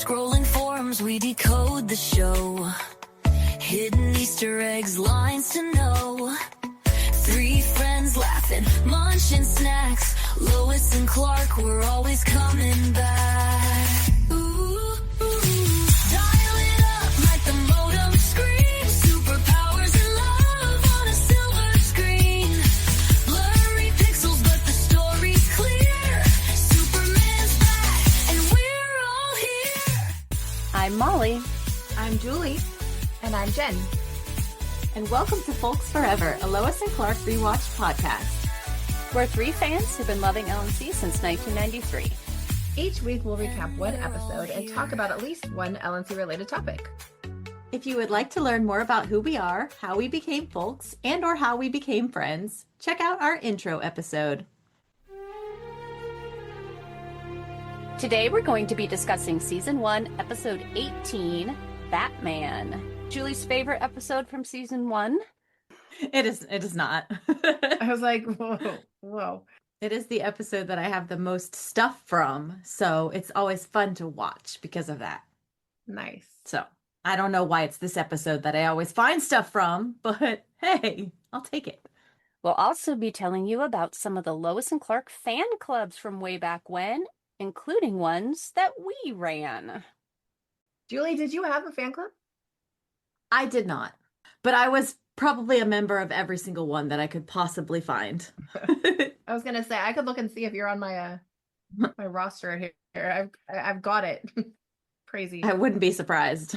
Scrolling forums, we decode the show. Hidden Easter eggs, lines to know. Three friends laughing, munching snacks. Lois and Clark were always coming back. Ooh, dial it up, like the modem scream. Superpowers and love on a silver screen. Blurry pixels, but the story's clear. Superman's back, and we're all here. I'm Molly. I'm Julie. And I'm Jen. And welcome to Folks Forever, a Lois and Clark rewatch podcast. We're three fans who've been loving LNC since 1993. Each week we'll recap one episode and talk about at least one LNC-related topic. If you would like to learn more about who we are, how we became folks, and or how we became friends, check out our intro episode. Today we're going to be discussing Season 1, Episode 18, Vatman. Julie's favorite episode from Season 1? It is not. I was like, whoa. It is the episode that I have the most stuff from, so it's always fun to watch because of that. Nice. So, I don't know why it's this episode that I always find stuff from, but hey, I'll take it. We'll also be telling you about some of the Lois and Clark fan clubs from way back when, including ones that we ran. Julie, did you have a fan club? I did not, but I was probably a member of every single one that I could possibly find. I was gonna say I could look and see if you're on my my roster here. I've got it. Crazy. I wouldn't be surprised.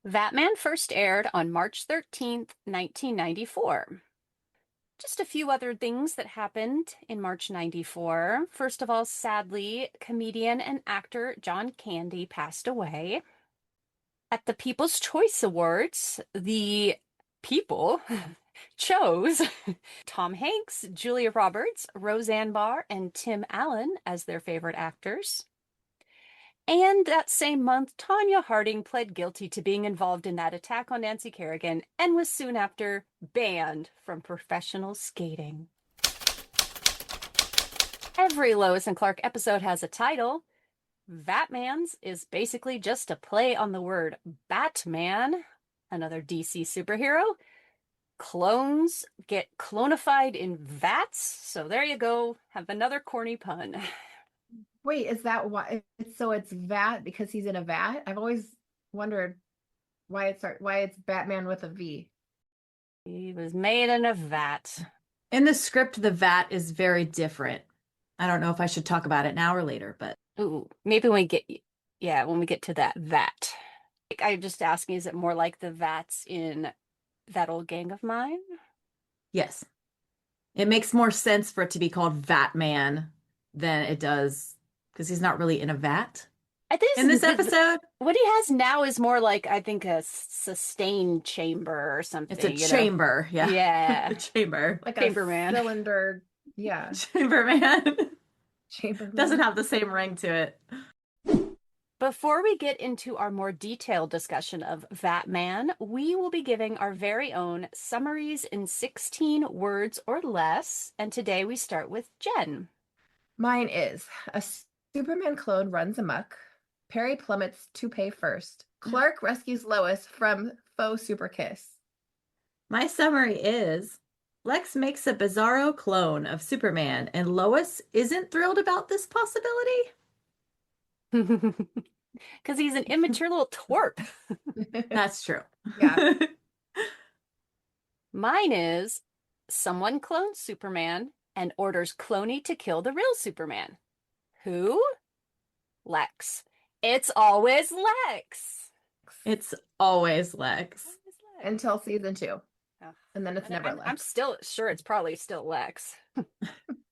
Vatman first aired on March 13th, 1994. Just a few other things that happened in March 94. First of all, sadly, comedian and actor John Candy passed away. At the People's Choice Awards, the people chose Tom Hanks, Julia Roberts, Roseanne Barr, and Tim Allen as their favorite actors. And that same month, Tonya Harding pled guilty to being involved in that attack on Nancy Kerrigan and was soon after banned from professional skating. Every Lois and Clark episode has a title. Vatman's is basically just a play on the word Batman, another DC superhero. Clones get clonified in vats, so there you go. Have another corny pun. Wait, is that why? So it's Vat because he's in a vat? I've always wondered why it's Batman with a V. He was made in a vat. In the script, the vat is very different. I don't know if I should talk about it now or later, but ooh, maybe when we get to that vat. I'm just asking, is it more like the vats in That Old Gang of Mine? Yes. It makes more sense for it to be called Vatman than it does, because he's not really in a vat. I think in this episode, what he has now is more like, I think, a sustained chamber or something. It's a chamber, yeah. Yeah. chamber. Like Chamberman. A cylinder. Yeah. Chamberman. Chamberman. Doesn't have the same ring to it. Before we get into our more detailed discussion of Vatman, we will be giving our very own summaries in 16 words or less. And today we start with Jen. Mine is a Superman clone runs amok. Perry plummets to pay first. Clark rescues Lois from faux super kiss. My summary is Lex makes a bizarro clone of Superman, and Lois isn't thrilled about this possibility. Because he's an immature little twerp. That's true. Yeah. Mine is someone clones Superman and orders Cloney to kill the real Superman. Who? Lex. It's always Lex. It's always Lex. Until season 2. Oh. And then it's never Lex. I'm still sure it's probably still Lex.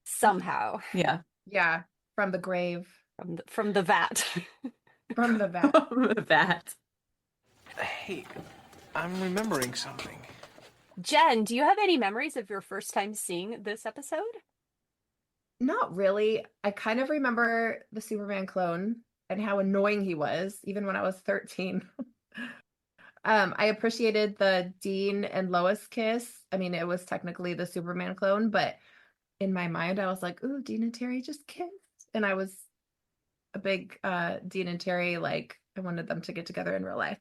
Somehow. Yeah. Yeah. From the grave. From the vat. From the vat. From the vat. Hey, I'm remembering something. Jen, do you have any memories of your first time seeing this episode? Not really. I kind of remember the Superman clone and how annoying he was, even when I was 13. I appreciated the Dean and Lois kiss. I mean, it was technically the Superman clone, but in my mind, I was like, ooh, Dean and Terry just kissed. And I was a big Dean and Terry, like I wanted them to get together in real life.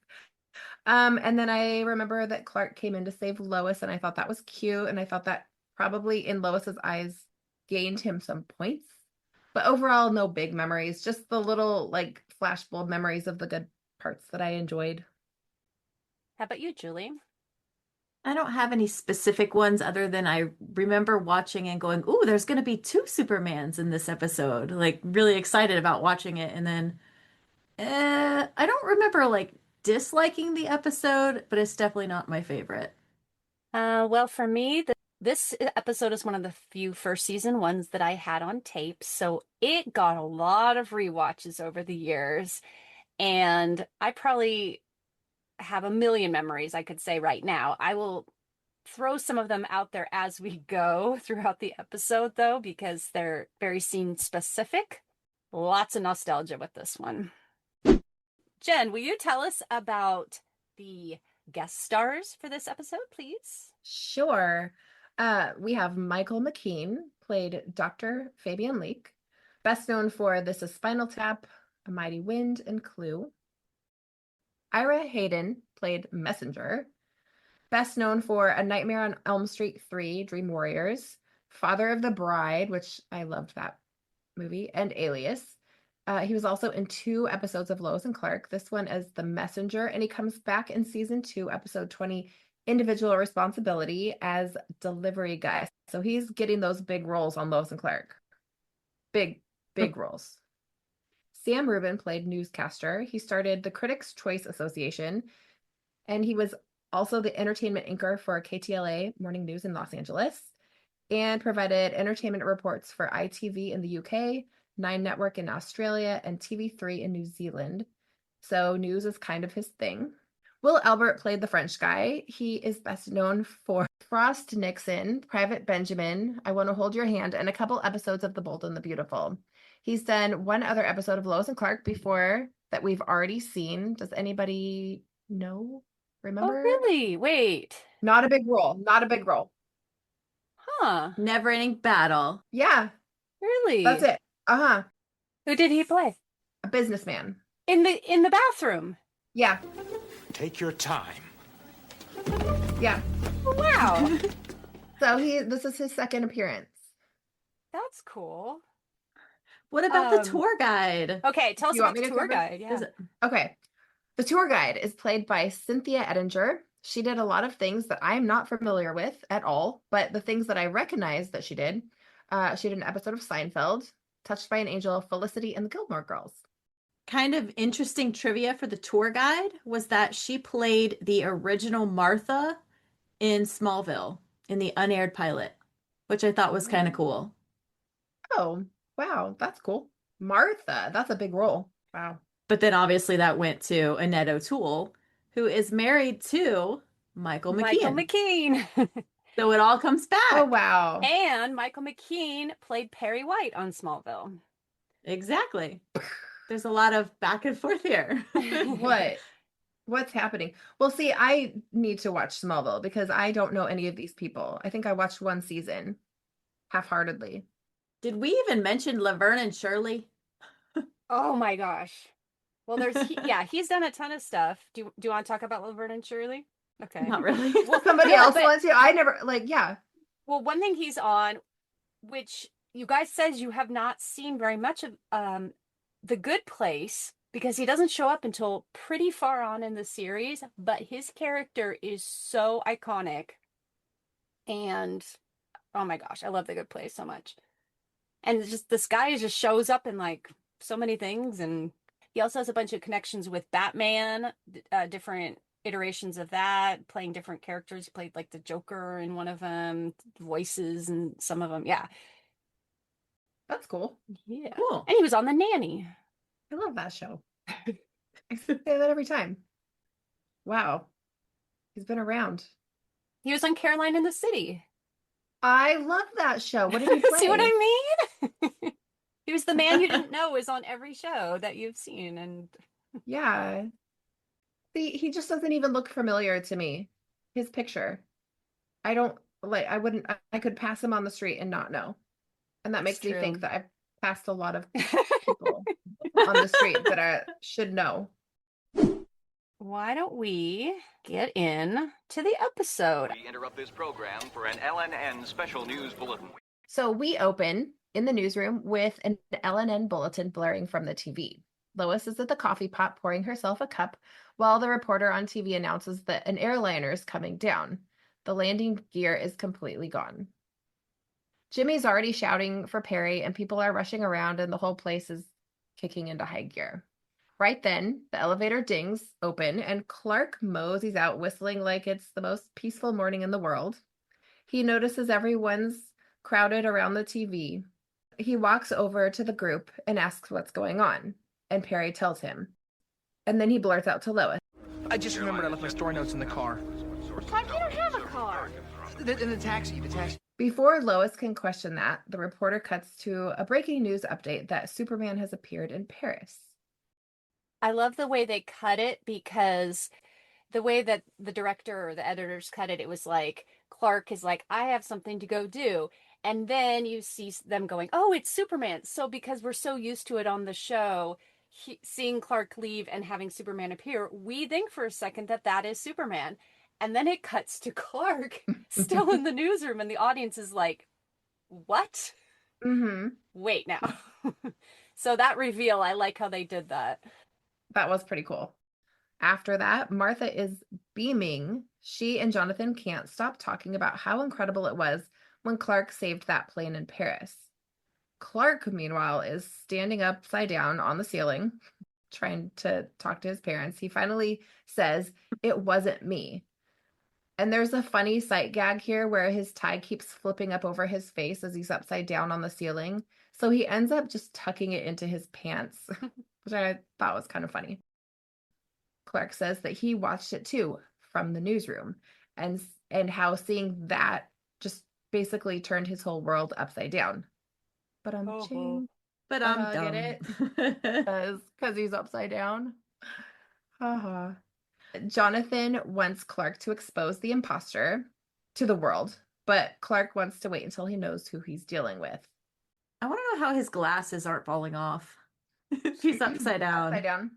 And then I remember that Clark came in to save Lois, and I thought that was cute, and I thought that probably in Lois's eyes gained him some points. But overall, no big memories, just the little like flashbulb memories of the good parts that I enjoyed. How about you, Julie? I don't have any specific ones other than I remember watching and going, "Ooh, there's going to be two Supermans in this episode." Like really excited about watching it, and then I don't remember like disliking the episode, but it's definitely not my favorite. Well, for me, this episode is one of the few first season ones that I had on tape, so it got a lot of rewatches over the years, and I probably have a million memories I could say right now. I will throw some of them out there as we go throughout the episode, though, because they're very scene specific. Lots of nostalgia with this one. Jen, will you tell us about the guest stars for this episode, please? Sure. We have Michael McKean, played Dr. Fabian Leake, best known for This Is Spinal Tap, A Mighty Wind, and Clue. Ira Hayden, played Messenger, best known for A Nightmare on Elm Street 3, Dream Warriors, Father of the Bride, which I loved that movie, and Alias. He was also in 2 episodes of Lois and Clark, this one as the Messenger, and he comes back in season 2, episode 20, Individual Responsibility, as delivery guy. So he's getting those big roles on Lois and Clark. Big roles. Sam Rubin played newscaster. He started the Critics' Choice Association, and he was also the entertainment anchor for KTLA Morning News in Los Angeles, and provided entertainment reports for ITV in the UK, 9 Network in Australia, and TV3 in New Zealand. So news is kind of his thing. Will Albert played the French guy. He is best known for Frost Nixon, Private Benjamin, I Want to Hold Your Hand, and a couple episodes of The Bold and the Beautiful. He's done one other episode of Lois and Clark before that we've already seen. Does anybody know? Remember? Oh, really? Wait. Not a big role. Not a big role. Huh. Never Ending Battle. Yeah, Really? that's it. Uh-huh. Who did he play? A businessman. In the bathroom. Yeah. Take your time. Yeah. Oh, wow. So this is his second appearance. That's cool. What about the tour guide? Okay, tell us You about want me the to tour cover- guide. Yeah. Okay. The tour guide is played by Cynthia Ettinger. She did a lot of things that I'm not familiar with at all, but the things that I recognize that she did an episode of Seinfeld, Touched by an Angel, Felicity, and the Gilmore Girls. Kind of interesting trivia for the tour guide was that she played the original Martha in Smallville in the unaired pilot, which I thought was kind of cool. Oh, wow. That's cool. Martha. That's a big role. Wow. But then obviously that went to Annette O'Toole, who is married to Michael McKean. Michael McKean. So it all comes back. Oh, wow. And Michael McKean played Perry White on Smallville. Exactly. There's a lot of back and forth here. What's happening? Well, see, I need to watch Smallville because I don't know any of these people. I think I watched one season half-heartedly. Did we even mention Laverne and Shirley? Oh my gosh. Well, he's done a ton of stuff. Do you want to talk about Laverne and Shirley? Okay. Not really. Well, Somebody no, else but- wants to? I never, yeah. Well, one thing he's on, which you guys says you have not seen very much of, The Good Place, because he doesn't show up until pretty far on in the series, but his character is so iconic. And oh my gosh, I love The Good Place so much. And it's just this guy just shows up in like so many things, and he also has a bunch of connections with Batman, different iterations of that, playing different characters. He played like the Joker in one of them, voices and some of them. Yeah. That's cool. Yeah. Cool. And he was on The Nanny. I love that show. I say that every time. Wow. He's been around. He was on Caroline in the City. I love that show. What did he play? See what I mean? He was the man you didn't know is on every show that you've seen. And Yeah. See, he just doesn't even look familiar to me. His picture. I could pass him on the street and not know. And that makes me think that I've passed a lot of people. on the street that I should know. Why don't we get in to the episode? We interrupt this program for an LNN special news bulletin. So we open in the newsroom with an LNN bulletin blaring from the TV. Lois is at the coffee pot pouring herself a cup while the reporter on TV announces that an airliner is coming down. The landing gear is completely gone. Jimmy's already shouting for Perry and people are rushing around and the whole place is kicking into high gear. Right then, the elevator dings open and Clark moseys out whistling like it's the most peaceful morning in the world. He notices everyone's crowded around the TV. He walks over to the group and asks what's going on, and Perry tells him. And then he blurts out to Lois. I just remembered I left my story notes in the car. Todd, you don't have a car. In the taxi. Before Lois can question that, the reporter cuts to a breaking news update that Superman has appeared in Paris. I love the way they cut it because the way that the director or the editors cut it, it was like Clark is like, I have something to go do. And then you see them going, oh, it's Superman. So because we're so used to it on the show, seeing Clark leave and having Superman appear, we think for a second that that is Superman. And then it cuts to Clark still in the newsroom and the audience is like, what? Mm-hmm. Wait now. So that reveal, I like how they did that. That was pretty cool. After that, Martha is beaming. She and Jonathan can't stop talking about how incredible it was when Clark saved that plane in Paris. Clark, meanwhile, is standing upside down on the ceiling, trying to talk to his parents. He finally says, "It wasn't me." And there's a funny sight gag here where his tie keeps flipping up over his face as he's upside down on the ceiling. So he ends up just tucking it into his pants, which I thought was kind of funny. Clark says that he watched it too from the newsroom and how seeing that just basically turned his whole world upside down. But But I'm dumb. Get it? Because he's upside down. Haha. Jonathan wants Clark to expose the imposter to the world, but Clark wants to wait until he knows who he's dealing with. I want to know how his glasses aren't falling off. If he's upside down. Upside down.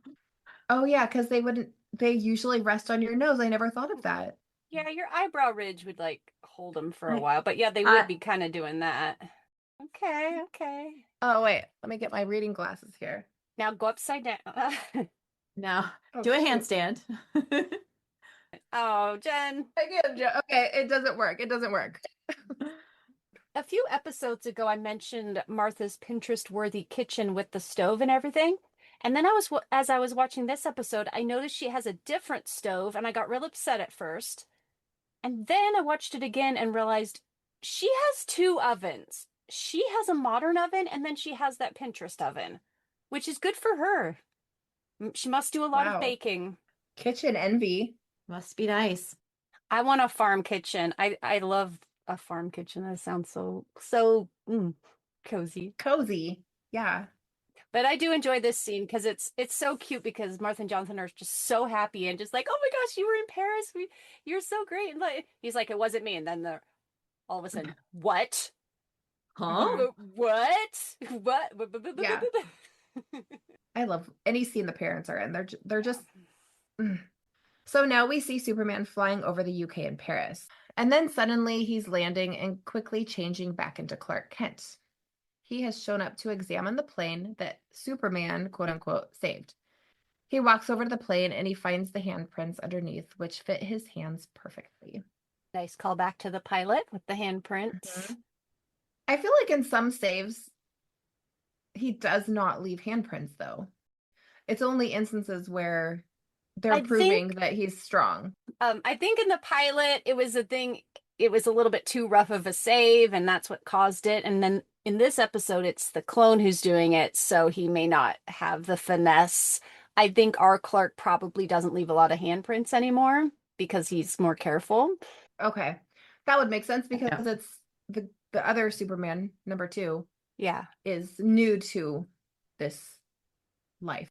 Oh yeah, because they usually rest on your nose. I never thought of that. Yeah, your eyebrow ridge would like hold them for a while, but yeah, they would be kind of doing that. Okay. Oh wait, let me get my reading glasses here. Now go upside down. Now, Oh, do a shoot. handstand. Oh, Jen. Okay, it doesn't work. A few episodes ago, I mentioned Martha's Pinterest-worthy kitchen with the stove and everything. And then as I was watching this episode, I noticed she has a different stove, and I got real upset at first. And then I watched it again and realized she has two ovens. She has a modern oven, and then she has that Pinterest oven, which is good for her. She must do a lot of baking. Kitchen envy. Must be nice. I want a farm kitchen. I love a farm kitchen. That sounds so cozy. Cozy. Yeah. But I do enjoy this scene because it's so cute because Martha and Jonathan are just so happy and just like, oh my gosh, you were in Paris. You're so great. And like, he's like, it wasn't me. And then they're all of a sudden, what? Huh? What? Yeah. I love any scene the parents are in. They're just. So now we see Superman flying over the UK and Paris. And then suddenly he's landing and quickly changing back into Clark Kent. He has shown up to examine the plane that Superman, quote unquote, saved. He walks over to the plane and he finds the handprints underneath, which fit his hands perfectly. Nice callback to the pilot with the handprints. Mm-hmm. I feel like in some saves, he does not leave handprints, though. It's only instances where they're proving that he's strong. I think in the pilot, it was a little bit too rough of a save, and that's what caused it. And then in this episode, it's the clone who's doing it, so he may not have the finesse. I think our Clark probably doesn't leave a lot of handprints anymore because he's more careful. Okay. That would make sense because it's the other Superman, number 2, is new to this life.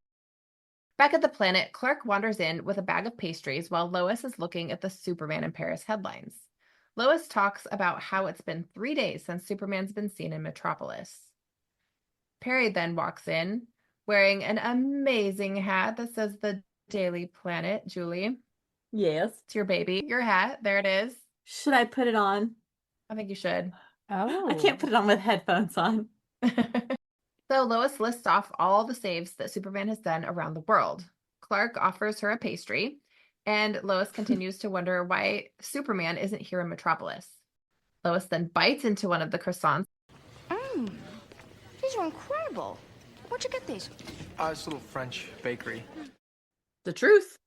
Back at the planet, Clark wanders in with a bag of pastries while Lois is looking at the Superman in Paris headlines. Lois talks about how it's been 3 days since Superman's been seen in Metropolis. Perry then walks in wearing an amazing hat that says the Daily Planet. Julie, Yes. it's your baby. Your hat. There it is. Should I put it on? I think you should. Oh. I can't put it on with headphones on. So Lois lists off all the saves that Superman has done around the world. Clark offers her a pastry, and Lois continues to wonder why Superman isn't here in Metropolis. Lois then bites into one of the croissants. Mmm, these are incredible. Where'd you get these? It's a little French bakery. The truth.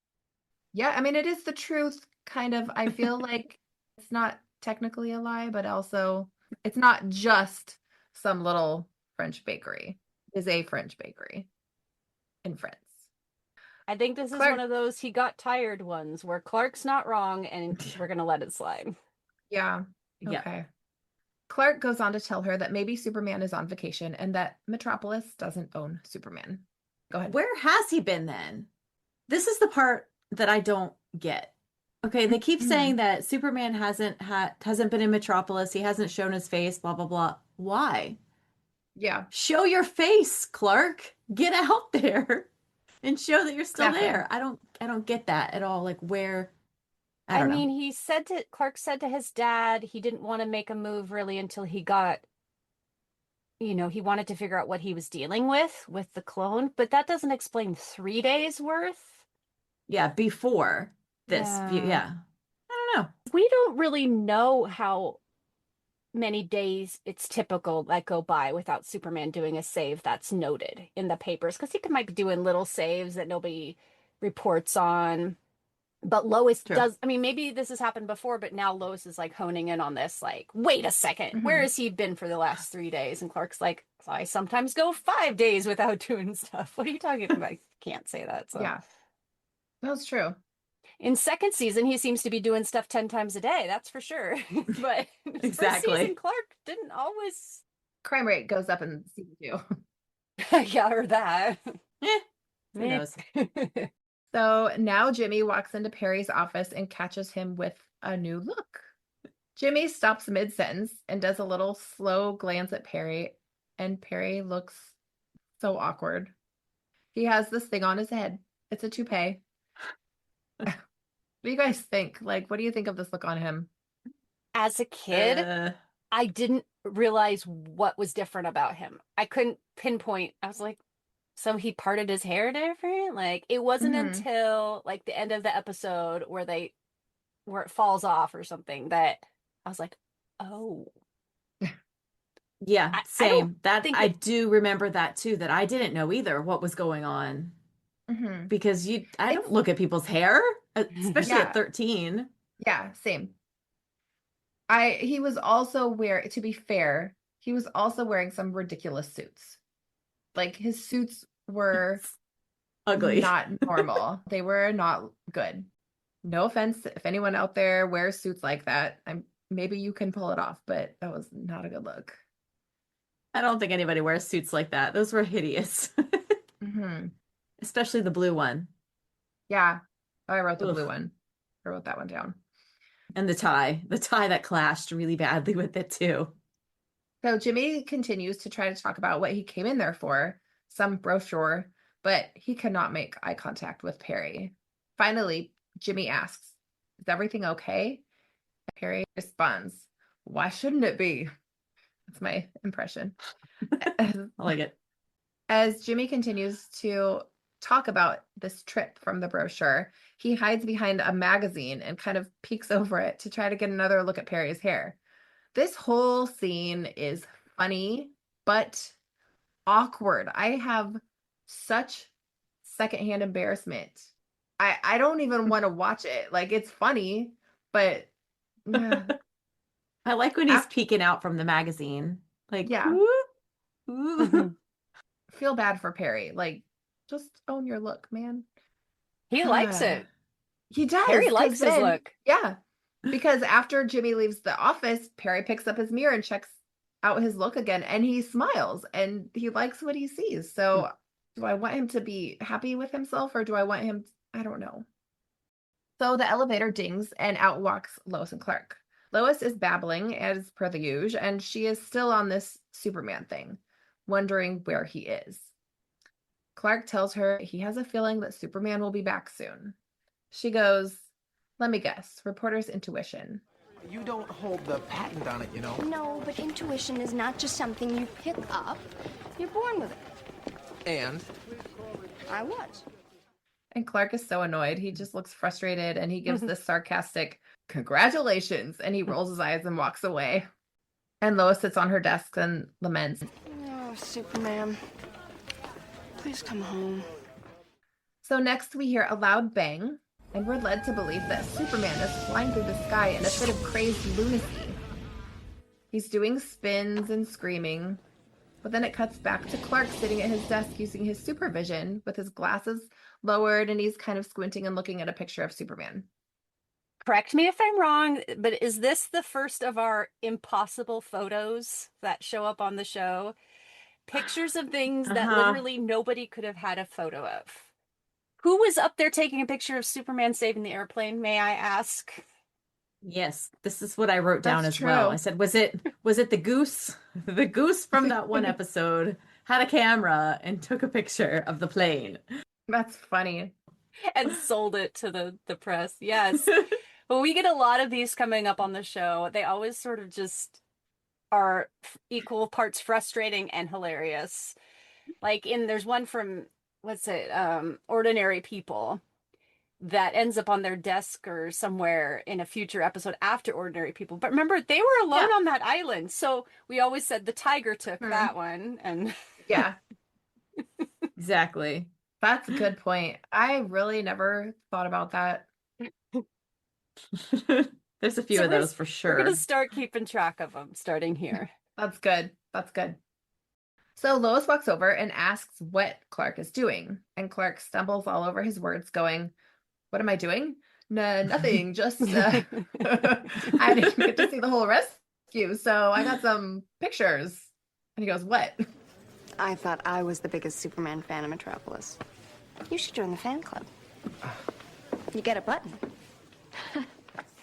Yeah, I mean, it is the truth, kind of. I feel like it's not technically a lie, but also it's not just some little French bakery. It is a French bakery in France. I think this is Clark- one of those he got tired ones where Clark's not wrong and we're going to let it slide. Yeah. Yeah. Okay. Clark goes on to tell her that maybe Superman is on vacation and that Metropolis doesn't own Superman. Go ahead. Where has he been then? This is the part that I don't get. Okay, they keep saying that Superman hasn't been in Metropolis. He hasn't shown his face, blah blah blah. Why? Yeah. Show your face, Clark. Get out there and show that you're still Exactly. there. I don't get that at all. Like where I I don't mean, know. Clark said to his dad he didn't want to make a move really until he got, he wanted to figure out what he was dealing with the clone, but that doesn't explain 3 days worth. Yeah, before this. Yeah. I don't know. We don't really know how many days it's typical that go by without Superman doing a save that's noted in the papers, because he might be doing little saves that nobody reports on. But Lois True. does. I mean, maybe this has happened before, but now Lois is like honing in on this. Like, wait a second, where has he been for the last 3 days? And Clark's like, I sometimes go 5 days without doing stuff. What are you talking about? I can't say that. So Yeah. That's true. in second season, he seems to be doing stuff 10 times a day. That's for sure. But Exactly. first season, Clark didn't always. Crime rate goes up in season 2. Yeah, or that. Who knows? So now Jimmy walks into Perry's office and catches him with a new look. Jimmy stops mid-sentence and does a little slow glance at Perry, and Perry looks so awkward. He has this thing on his head. It's a toupee. What do you guys think? Like, what do you think of this look on him? As a kid, I didn't realize what was different about him. I couldn't pinpoint. I was like, so he parted his hair different? Like, it wasn't until like the end of the episode where it falls off or something that I was like, oh. Yeah, I same. I think do remember that too, that I didn't know either what was going on. Because I don't look at people's hair, especially Yeah. at 13. Yeah, same. He was also to be fair, he was also wearing some ridiculous suits. Like his suits were Ugly. not normal. They were not good. No offense if anyone out there wears suits like that. Maybe you can pull it off, but that was not a good look. I don't think anybody wears suits like that. Those were hideous. Especially the blue one. Yeah. Oh, I wrote the Ugh. blue one. I wrote that one down. And the tie that clashed really badly with it too. So Jimmy continues to try to talk about what he came in there for, some brochure, but he cannot make eye contact with Perry. Finally, Jimmy asks, "Is everything okay?" Perry responds, "Why shouldn't it be?" That's my impression. I like it. As Jimmy continues to talk about this trip from the brochure, he hides behind a magazine and kind of peeks over it to try to get another look at Perry's hair. This whole scene is funny, but awkward. I have such secondhand embarrassment. I don't even want to watch it. Like, it's funny, but I like when he's peeking out from the magazine. Like, yeah. ooh. Feel bad for Perry. Like, just own your look, man. He likes it. He does. Perry likes his then- look. Yeah. Because after Jimmy leaves the office, Perry picks up his mirror and checks out his look again, and he smiles and he likes what he sees. So do I want him to be happy with himself, or do I want him? I don't know. So the elevator dings and out walks Lois and Clark. Lois is babbling as per the usual, and she is still on this Superman thing, wondering where he is. Clark tells her he has a feeling that Superman will be back soon. She goes, let me guess, reporter's intuition. You don't hold the patent on it, you know. No, but intuition is not just something you pick up. You're born with it. And I was. And Clark is so annoyed. He just looks frustrated and he gives this sarcastic, congratulations, and he rolls his eyes and walks away. And Lois sits on her desk and laments. Oh, Superman. Please come home. So next we hear a loud bang, and we're led to believe that Superman is flying through the sky in a fit of crazed lunacy. He's doing spins and screaming, but then it cuts back to Clark sitting at his desk using his supervision with his glasses lowered, and he's kind of squinting and looking at a picture of Superman. Correct me if I'm wrong, but is this the first of our impossible photos that show up on the show? Pictures of things that literally nobody could have had a photo of. Who was up there taking a picture of Superman saving the airplane, may I ask? Yes, this is what I wrote down That's as well. true. I said, was it the goose? The goose from that one episode had a camera and took a picture of the plane. That's funny. And sold it to the press. Yes. But we get a lot of these coming up on the show. They always sort of just are equal parts frustrating and hilarious. Like there's one from, what's it, Ordinary People, that ends up on their desk or somewhere in a future episode after Ordinary People. But remember, they were alone on that island. So we always said the tiger took that one. And Yeah, Exactly. that's a good point. I really never thought about that. There's a few So of those for we're sure. going to start keeping track of them starting here. That's good. That's good. So Lois walks over and asks what Clark is doing. And Clark stumbles all over his words, going, what am I doing? No, nothing. Just, I didn't get to see the whole rescue. So I got some pictures. And he goes, what? I thought I was the biggest Superman fan in Metropolis. You should join the fan club. You get a button.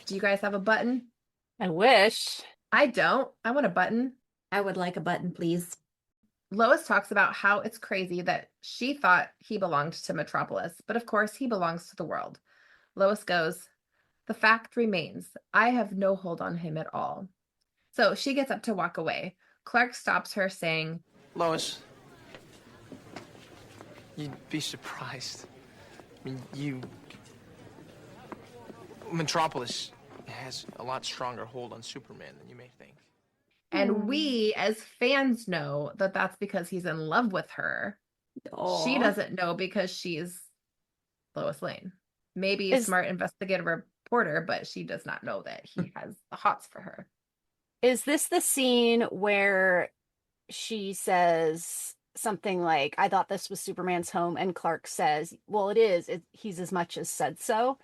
Do you guys have a button? I wish. I don't. I want a button. I would like a button, please. Lois talks about how it's crazy that she thought he belonged to Metropolis, but of course he belongs to the world. Lois goes, the fact remains, I have no hold on him at all. So she gets up to walk away. Clark stops her saying, Lois, you'd be surprised. I mean, Metropolis has a lot stronger hold on Superman than you may think. and we as fans know that that's because he's in love with her. She doesn't know because she's Lois Lane. Maybe a smart investigative reporter, but she does not know that he has the hots for her. Is this the scene where she says something like, I thought this was Superman's home, and Clark says, well, it is. He's as much as said so.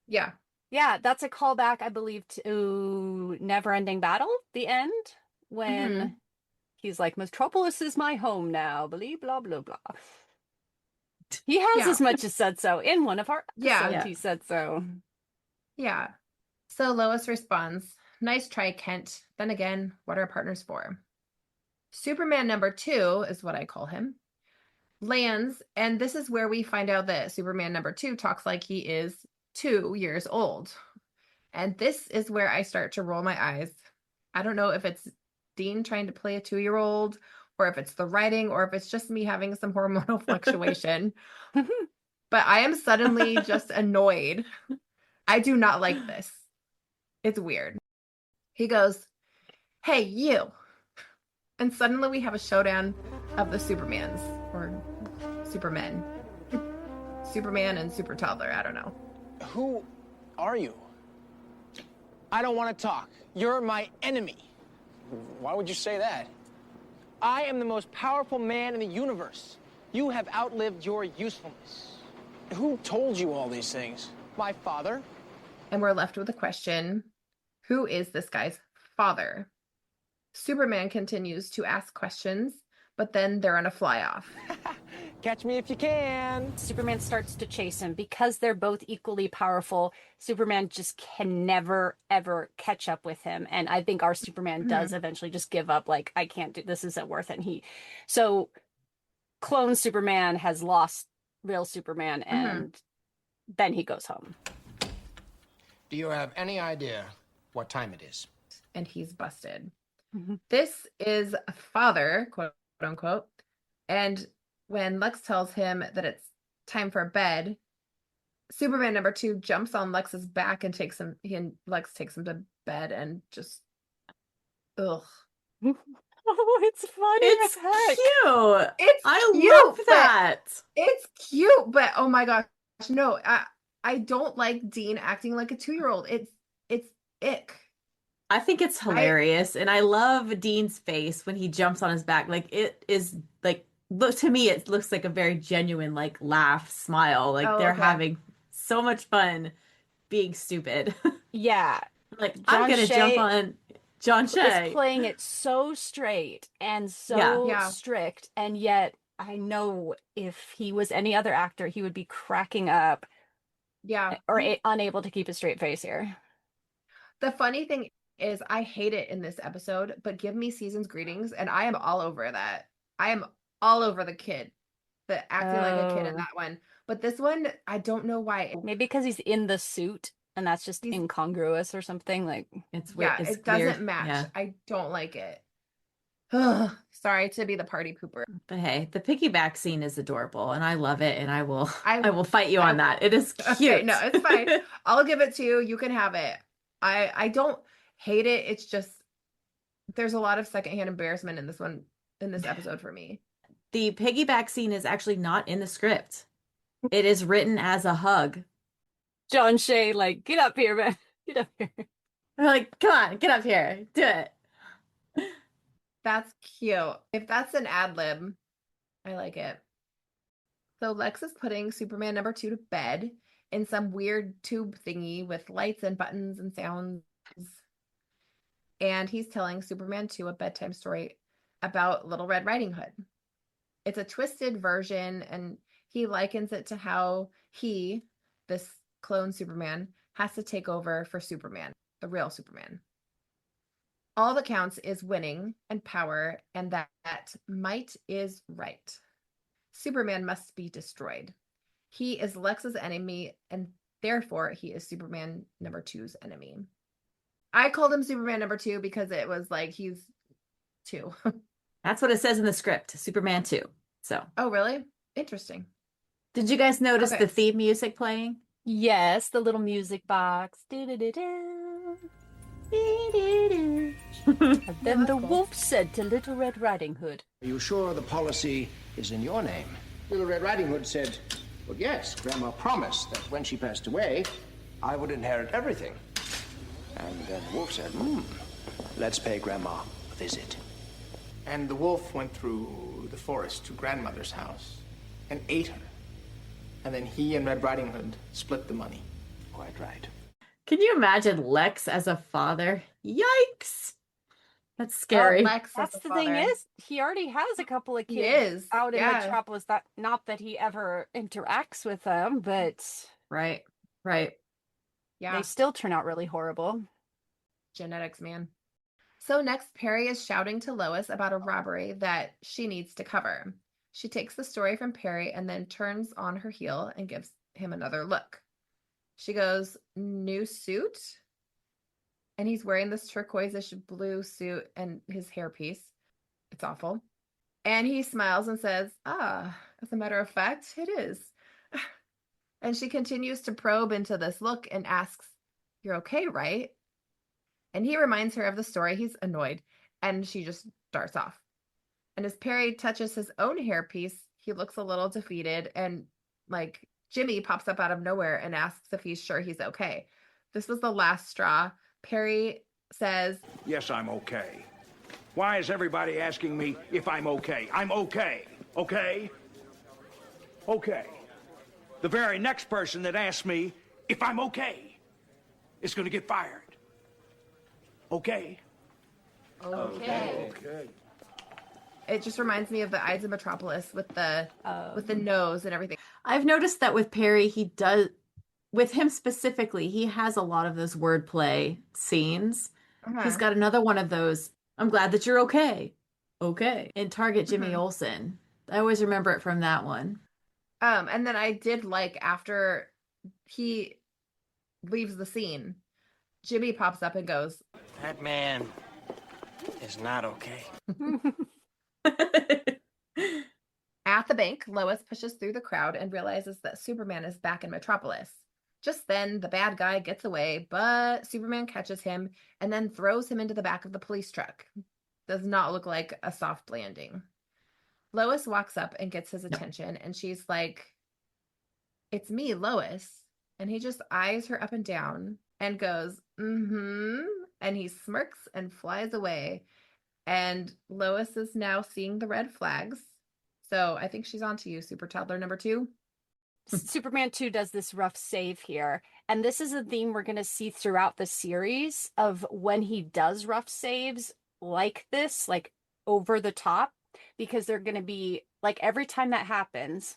Yeah. Yeah, that's a callback, I believe, to Never-Ending Battle, the end, when he's like, Metropolis is my home now, blah, blah, blah, blah. He has as much as said so in one of our episodes. He said so. Yeah. So Lois responds, nice try, Kent. Then again, what are partners for? Superman number 2 is what I call him. Lands, and this is where we find out that Superman number 2 talks like he is 2 years old. And this is where I start to roll my eyes. I don't know if it's Dean trying to play a 2-year-old, or if it's the writing, or if it's just me having some hormonal fluctuation. But I am suddenly just annoyed. I do not like this. It's weird. He goes, hey, you. And suddenly we have a showdown of the Supermans, or Supermen. Superman and Super Toddler, I don't know. Who are you? I don't want to talk. You're my enemy. Why would you say that? I am the most powerful man in the universe. You have outlived your usefulness. Who told you all these things? My father? And we're left with a question. Who is this guy's father? Superman continues to ask questions, but then they're on a fly-off. Catch me if you can. Superman starts to chase him because they're both equally powerful. Superman just can never, ever catch up with him. And I think our Superman does eventually just give up, like, I can't do this, isn't worth it. So clone Superman has lost real Superman, and then he goes home. Do you have any idea what time it is? And he's busted. This is a father, quote unquote. And when Lex tells him that it's time for bed, Superman number 2 jumps on Lex's back and Lex takes him to bed and just, ugh. Oh, it's funny. It's cute. I love that. It's cute, but oh my gosh, no, I don't like Dean acting like a 2-year-old. It's ick. I think it's hilarious, and I love Dean's face when he jumps on his back. Like, it is like, look, to me, it looks like a very genuine, like, laugh, smile. Like, they're having so much fun being stupid. Yeah. Like, I'm gonna jump on John Shea. Is playing it so straight and so strict, and yet I know if he was any other actor, he would be cracking up. Yeah. Or unable to keep a straight face here. The funny thing is, I hate it in this episode, but give me Season's Greetings, and I am all over that. I am all over the kid, the acting like a kid in that one. But this one, I don't know why. Maybe because he's in the suit, and that's just incongruous or something. Like, it's weird. Yeah, it's it doesn't weird. match. Yeah. I don't like it. Ugh, sorry to be the party pooper. But hey, the piggyback scene is adorable, and I love it, and I will fight you on that. It is cute. Okay, no, it's fine. I'll give it to you. You can have it. I don't hate it. It's just there's a lot of secondhand embarrassment in this episode for me. The piggyback scene is actually not in the script. It is written as a hug. John Shea, like, get up here, man. Get up here. We're like, come on, get up here. Do it. That's cute. If that's an ad lib, I like it. So Lex is putting Superman number 2 to bed in some weird tube thingy with lights and buttons and sounds. And he's telling Superman 2 a bedtime story about Little Red Riding Hood. It's a twisted version, and he likens it to how this clone Superman, has to take over for Superman, the real Superman. All that counts is winning and power, and that might is right. Superman must be destroyed. He is Lex's enemy, and therefore he is Superman number 2's enemy. I called him Superman number 2 because it was like he's 2. That's what it says in the script, Superman 2. So. Oh, really? Interesting. Did you guys notice the theme music playing? Yes, the little music box. And then the wolf said to Little Red Riding Hood, Are you sure the policy is in your name? Little Red Riding Hood said, well, yes, Grandma promised that when she passed away, I would inherit everything. And then the wolf said, let's pay Grandma a visit. And the wolf went through the forest to grandmother's house and ate her. And then he and Red Riding Hood split the money. Quite right. Can you imagine Lex as a father? Yikes! That's scary. That's the thing is, he already has a couple of kids out in Metropolis. Not that he ever interacts with them, but right. Yeah, they still turn out really horrible. Genetics, man. So next, Perry is shouting to Lois about a robbery that she needs to cover. She takes the story from Perry and then turns on her heel and gives him another look. She goes, new suit? And he's wearing this turquoise-ish blue suit and his hairpiece. It's awful. And he smiles and says, as a matter of fact, it is. And she continues to probe into this look and asks, you're okay, right? And he reminds her of the story. He's annoyed. And she just darts off. And as Perry touches his own hairpiece, he looks a little defeated. And like Jimmy pops up out of nowhere and asks if he's sure he's okay. This was the last straw. Perry says, yes, I'm okay. Why is everybody asking me if I'm okay? I'm okay. Okay? Okay. The very next person that asks me if I'm okay is going to get fired. Okay? Okay. It just reminds me of the Ides of Metropolis with the nose and everything. I've noticed that with Perry, with him specifically, he has a lot of those wordplay scenes. He's got another one of those, I'm glad that you're okay. Okay. In Target Jimmy Olsen, I always remember it from that one. And then I did like after he leaves the scene, Jimmy pops up and goes, That man is not okay. At the bank, Lois pushes through the crowd and realizes that Superman is back in Metropolis. Just then, the bad guy gets away, but Superman catches him and then throws him into the back of the police truck. Does not look like a soft landing. Lois walks up and gets his attention, and she's like, "It's me, Lois." And he just eyes her up and down and goes, "Mm-hmm." And he smirks and flies away. And Lois is now seeing the red flags. So I think she's on to you, Super Toddler number 2. Superman 2 does this rough save here. And this is a theme we're going to see throughout the series of when he does rough saves like this, like over the top, because they're going to be like every time that happens,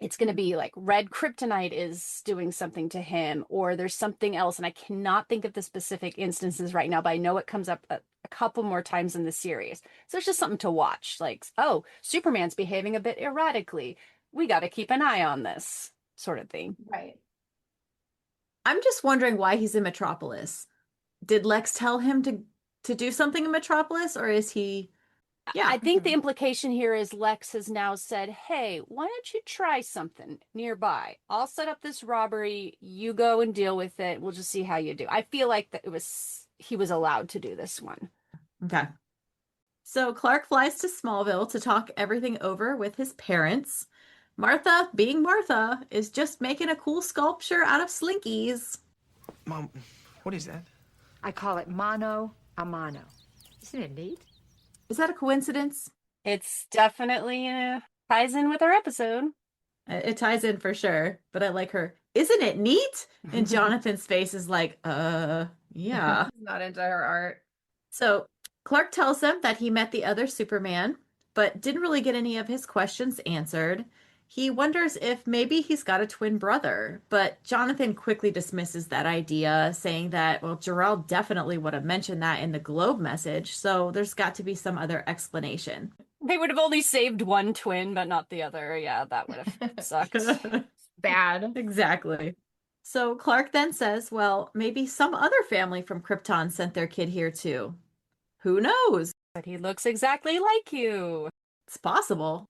it's going to be like red kryptonite is doing something to him, or there's something else. And I cannot think of the specific instances right now, but I know it comes up a couple more times in the series. So it's just something to watch. Like, oh, Superman's behaving a bit erratically. We got to keep an eye on this sort of thing. Right. I'm just wondering why he's in Metropolis. Did Lex tell him to do something in Metropolis, or is he... Yeah. I think the implication here is Lex has now said, hey, why don't you try something nearby? I'll set up this robbery. You go and deal with it. We'll just see how you do. I feel like that he was allowed to do this one. Okay. So Clark flies to Smallville to talk everything over with his parents. Martha, being Martha, is just making a cool sculpture out of Slinkies. Mom, what is that? I call it mano a mano. Isn't it neat? Is that a coincidence? It's definitely ties in with our episode. It ties in for sure, but I like her. Isn't it neat? And Jonathan's face is like, yeah. He's not into her art. So Clark tells them that he met the other Superman, but didn't really get any of his questions answered. He wonders if maybe he's got a twin brother, but Jonathan quickly dismisses that idea, saying that, well, Jor-El definitely would have mentioned that in the Globe message, so there's got to be some other explanation. They would have only saved one twin, but not the other. Yeah, that would have sucked. Bad. Exactly. So Clark then says, well, maybe some other family from Krypton sent their kid here too. Who knows? But he looks exactly like you. It's possible.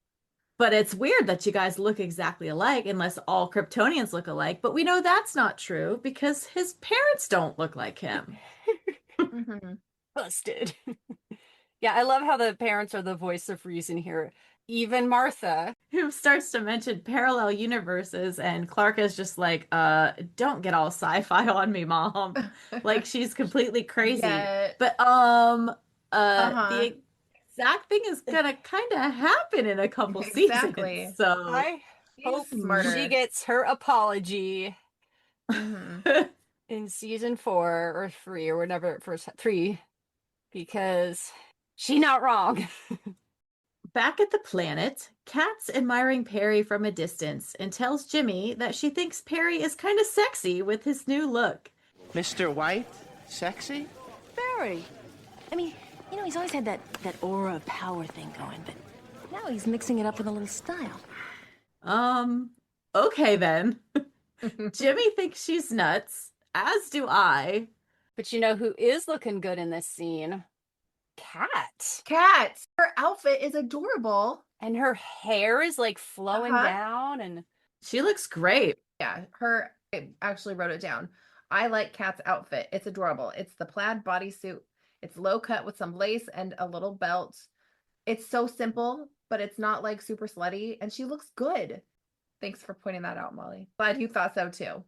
But it's weird that you guys look exactly alike unless all Kryptonians look alike. But we know that's not true because his parents don't look like him. Busted. Yeah, I love how the parents are the voice of reason here. Even Martha, who starts to mention parallel universes, and Clark is just like, don't get all sci-fi on me, Mom. Like she's completely crazy. Yeah. But the exact thing is gonna kind of happen in a couple seasons. So I hope she gets her apology in season 4 or 3 or whatever, first 3, because she not wrong. Back at the planet, Kat's admiring Perry from a distance and tells Jimmy that she thinks Perry is kind of sexy with his new look. Mr. White? Sexy? Very. I mean, you know, he's always had that aura of power thing going, but now he's mixing it up with a little style. Okay then. Jimmy thinks she's nuts, as do I. But you know who is looking good in this scene? Kat. Her outfit is adorable. And her hair is like flowing down, and she looks great. Yeah, I actually wrote it down. I like Kat's outfit. It's adorable. It's the plaid bodysuit. It's low cut with some lace and a little belt. It's so simple, but it's not like super slutty, and she looks good. Thanks for pointing that out, Molly. Glad you thought so too.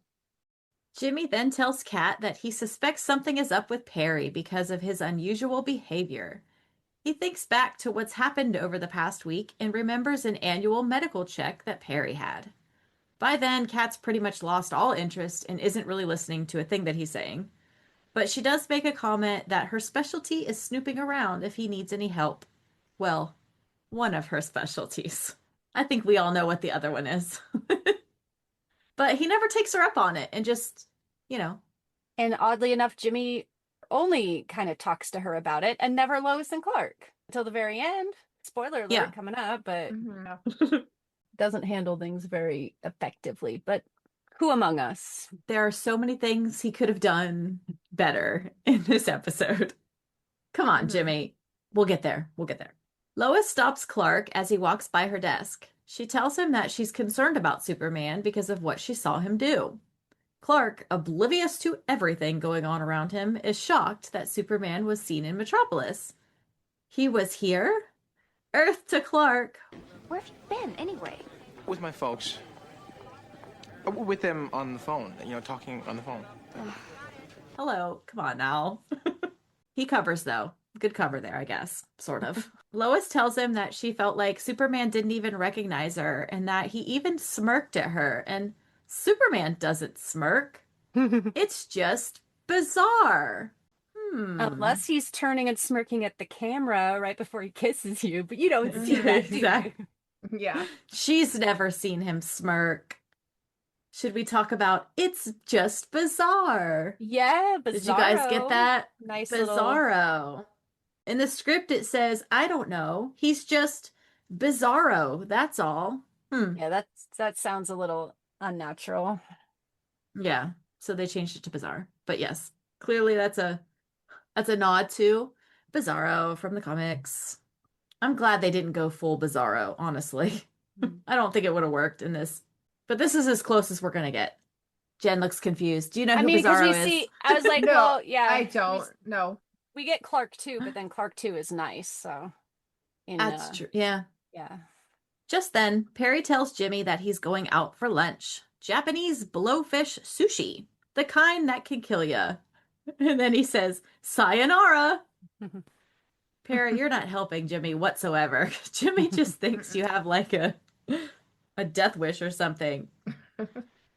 Jimmy then tells Kat that he suspects something is up with Perry because of his unusual behavior. He thinks back to what's happened over the past week and remembers an annual medical check that Perry had. By then, Kat's pretty much lost all interest and isn't really listening to a thing that he's saying. But she does make a comment that her specialty is snooping around if he needs any help. Well, one of her specialties. I think we all know what the other one is. But he never takes her up on it and just, you know. And oddly enough, Jimmy only kind of talks to her about it and never Lois and Clark until the very end. Spoiler alert Yeah. coming up, but Mhm. doesn't handle things very effectively. But who among us? There are so many things he could have done better in this episode. Come on, Mhm. Jimmy. We'll get there. We'll get there. Lois stops Clark as he walks by her desk. She tells him that she's concerned about Superman because of what she saw him do. Clark, oblivious to everything going on around him, is shocked that Superman was seen in Metropolis. He was here? Earth to Clark. Where have you been, anyway? With my folks. With them on the phone, talking on the phone. Hello, come on now. He covers, though. Good cover there, I guess. Sort of. Lois tells him that she felt like Superman didn't even recognize her and that he even smirked at her. And Superman doesn't smirk. It's just bizarre. Unless he's turning and smirking at the camera right before he kisses you, but you don't see that, do you? Exactly. Yeah. She's never seen him smirk. Should we talk about It's Just Bizarre? Yeah, Bizarro. Did you guys get that? Nice Bizarro. In the script, it says, I don't know. He's just Bizarro. That's all. Yeah, that sounds a little unnatural. Yeah. So they changed it to Bizarre. But yes, clearly that's a nod to Bizarro from the comics. I'm glad they didn't go full Bizarro, honestly. I don't think it would have worked in this. But this is as close as we're going to get. Jen looks confused. Do you know who Bizarro is? See, I was like, No, well, yeah. I don't know. We get Clark too, but then Clark 2 is nice, so. That's true. Yeah. Yeah. Just then, Perry tells Jimmy that he's going out for lunch. Japanese blowfish sushi. The kind that can kill ya. And then he says, sayonara. Perry, you're not helping Jimmy whatsoever. Jimmy just thinks you have like a death wish or something.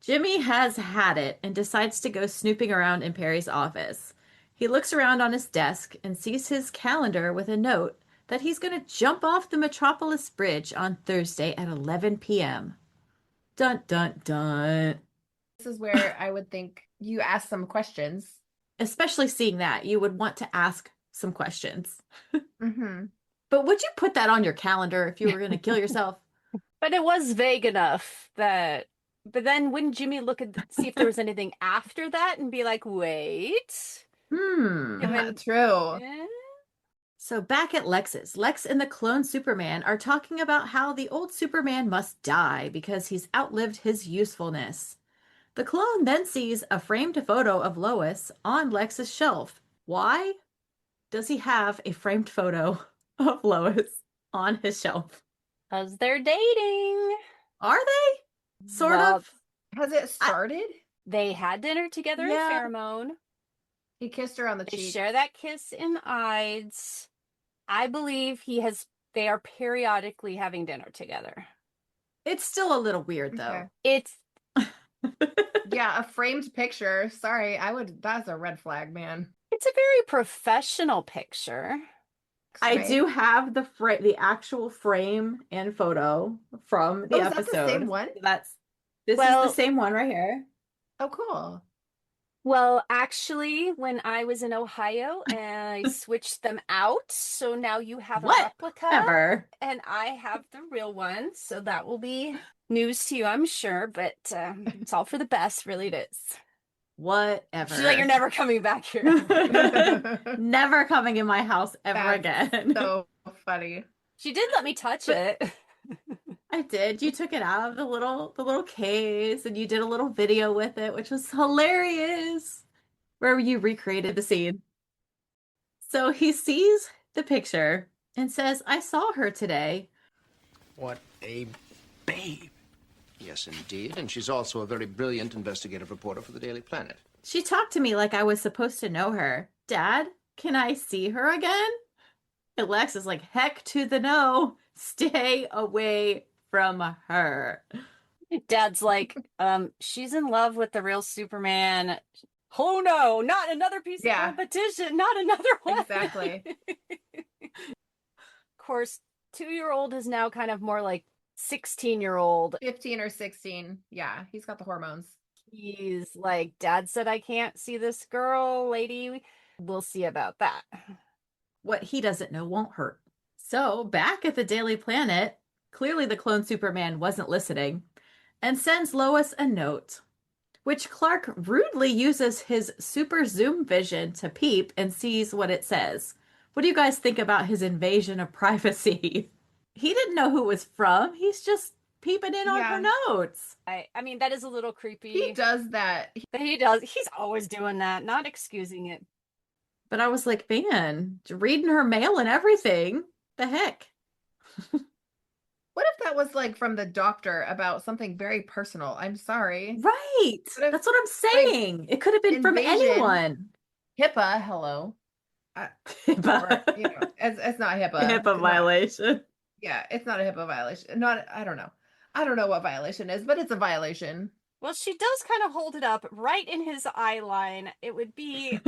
Jimmy has had it and decides to go snooping around in Perry's office. He looks around on his desk and sees his calendar with a note that he's going to jump off the Metropolis Bridge on Thursday at 11 p.m. Dun, dun, dun. This is where I would think you ask some questions. Especially seeing that, you would want to ask some questions. Mm-hmm. But would you put that on your calendar if you were going to kill yourself? But it was vague enough that. But then wouldn't Jimmy look at see if there was anything after that and be like, wait? And then, True. eh? So back at Lex's, Lex and the clone Superman are talking about how the old Superman must die because he's outlived his usefulness. The clone then sees a framed photo of Lois on Lex's shelf. Why does he have a framed photo of Lois on his shelf? 'Cause they're dating. Are they? Sort Well, of. Has it started? They had dinner together Yeah. at Pheromone. He kissed her on the They cheek. share that kiss in Ides. I believe they are periodically having dinner together. It's still a little weird though. Okay. It's Yeah, a framed picture. Sorry, that's a red flag, man. it's a very professional picture. I Right? do have the actual frame and photo from the Oh, is that episode. the same one? This is Well- the same one right here. Oh, cool. Well, actually, when I was in Ohio, I switched them out. So now you have a replica Whatever. and I have the real one. So that will be news to you, I'm sure. But it's all for the best, really it is. Whatever. She's like, you're never coming back here. Never coming in my house ever That's again. So funny. She did let me touch it. I did. You took it out of the little case and you did a little video with it, which was hilarious. Where you recreated the scene. So he sees the picture and says, I saw her today. What a babe. Yes, indeed. And she's also a very brilliant investigative reporter for the Daily Planet. She talked to me like I was supposed to know her. Dad, can I see her again? And Lex is like, heck to the no. Stay away from her. Dad's like, she's in love with the real Superman. Oh no, not another piece of competition, not another one. Exactly. Of course, 2-year-old is now kind of more like 16-year-old. 15 or 16. Yeah, he's got the hormones. He's like, Dad said I can't see this girl, lady. We'll see about that. What he doesn't know won't hurt. So, back at the Daily Planet, clearly the clone Superman wasn't listening and sends Lois a note, which Clark rudely uses his super zoom vision to peep and sees what it says. What do you guys think about his invasion of privacy? He didn't know who it was from. He's just peeping in on her notes. I mean, that is a little creepy. He does that. He does. He's always doing that, not excusing it. But I was like, man, reading her mail and everything. The heck? What if that was like from the doctor about something very personal? I'm sorry. Right. That's what I'm saying. Like, it could have been from anyone. HIPAA, hello. HIPAA. Or, you know, it's not HIPAA. HIPAA violation. Yeah, it's not a HIPAA violation. I don't know. I don't know what violation is, but it's a violation. Well, she does kind of hold it up right in his eye line. It would be...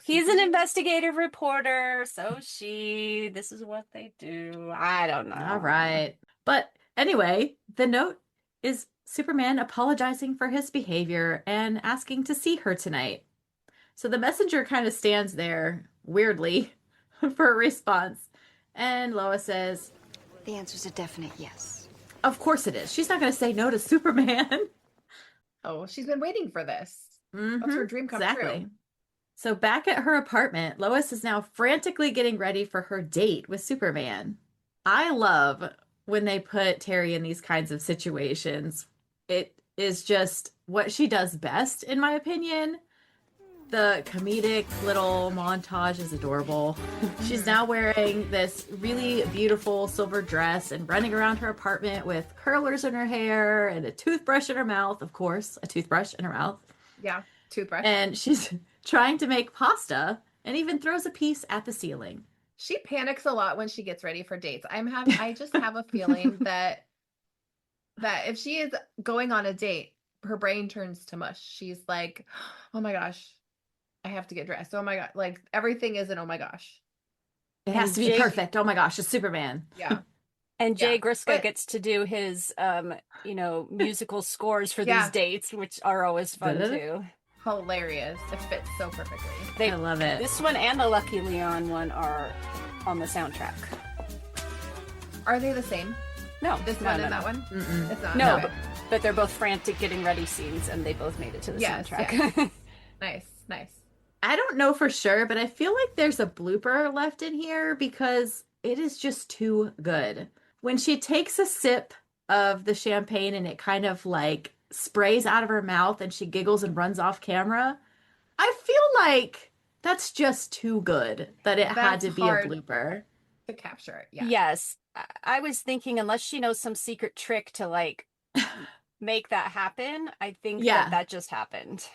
He's an investigative reporter, so this is what they do. I don't know. All right. But anyway, the note is Superman apologizing for his behavior and asking to see her tonight. So the messenger kind of stands there weirdly for a response. And Lois says, The answer's a definite yes. Of course it is. She's not going to say no to Superman. Oh, she's been waiting for this. That's her dream come true. So back at her apartment, Lois is now frantically getting ready for her date with Superman. I love when they put Terry in these kinds of situations. It is just what she does best, in my opinion. The comedic little montage is adorable. She's now wearing this really beautiful silver dress and running around her apartment with curlers in her hair and a toothbrush in her mouth. Of course, a toothbrush in her mouth. Yeah, toothbrush. And she's trying to make pasta and even throws a piece at the ceiling. She panics a lot when she gets ready for dates. I just have a feeling that if she is going on a date, her brain turns to mush. She's like, oh my gosh, I have to get dressed. Oh my God. Like everything is an oh my gosh. It has to be perfect. Oh my gosh, it's Superman. Yeah. And Jay Grisco gets to do his, musical scores for these dates, which are always fun too. Hilarious. It fits so perfectly. I love it. This one and the Lucky Leon one are on the soundtrack. Are they the same? No. This one and that one? Mm-mm. It's not. No, Okay. but they're both frantic getting ready scenes, and they both made it to the soundtrack. Yes. Nice. I don't know for sure, but I feel like there's a blooper left in here because it is just too good. When she takes a sip of the champagne and it kind of like sprays out of her mouth and she giggles and runs off camera, I feel like that's just too good that it had to be a blooper. To capture it, yeah. Yes. I was thinking, unless she knows some secret trick to like make that happen, I think that just happened.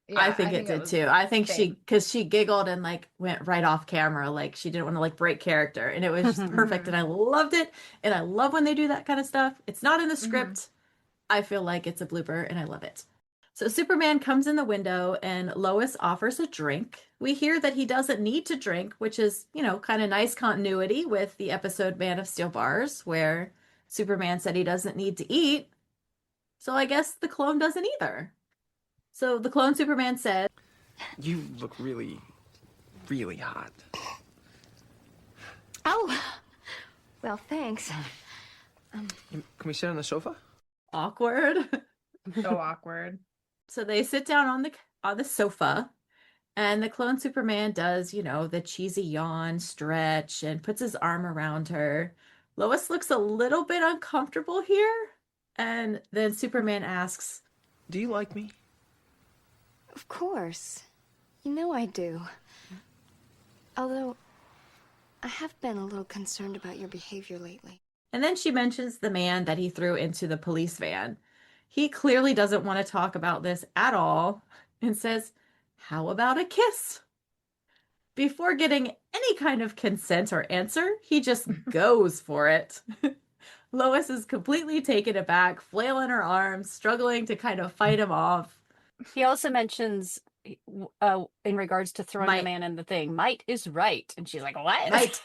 Yeah, I think it did too. I think because she giggled and like went right off camera, like she didn't want to like break character, and it was just perfect, and I loved it. And I love when they do that kind of stuff. It's not in the script. I feel like it's a blooper, and I love it. So Superman comes in the window, and Lois offers a drink. We hear that he doesn't need to drink, which is, kind of nice continuity with the episode Man of Steel Bars, where Superman said he doesn't need to eat. So I guess the clone doesn't either. So the clone Superman said, You look really, really hot. Oh, well, thanks. Can we sit on the sofa? Awkward. So awkward. So they sit down on the sofa, and the clone Superman does, the cheesy yawn, stretch, and puts his arm around her. Lois looks a little bit uncomfortable here, and then Superman asks, Do you like me? Of course. You know I do. Although, I have been a little concerned about your behavior lately. And then she mentions the man that he threw into the police van. He clearly doesn't want to talk about this at all and says, how about a kiss? Before getting any kind of consent or answer, he just goes for it. Lois is completely taken aback, flailing her arms, struggling to kind of fight him off. He also mentions, in regards to throwing a man in the thing, might is right. And she's like, what? Might.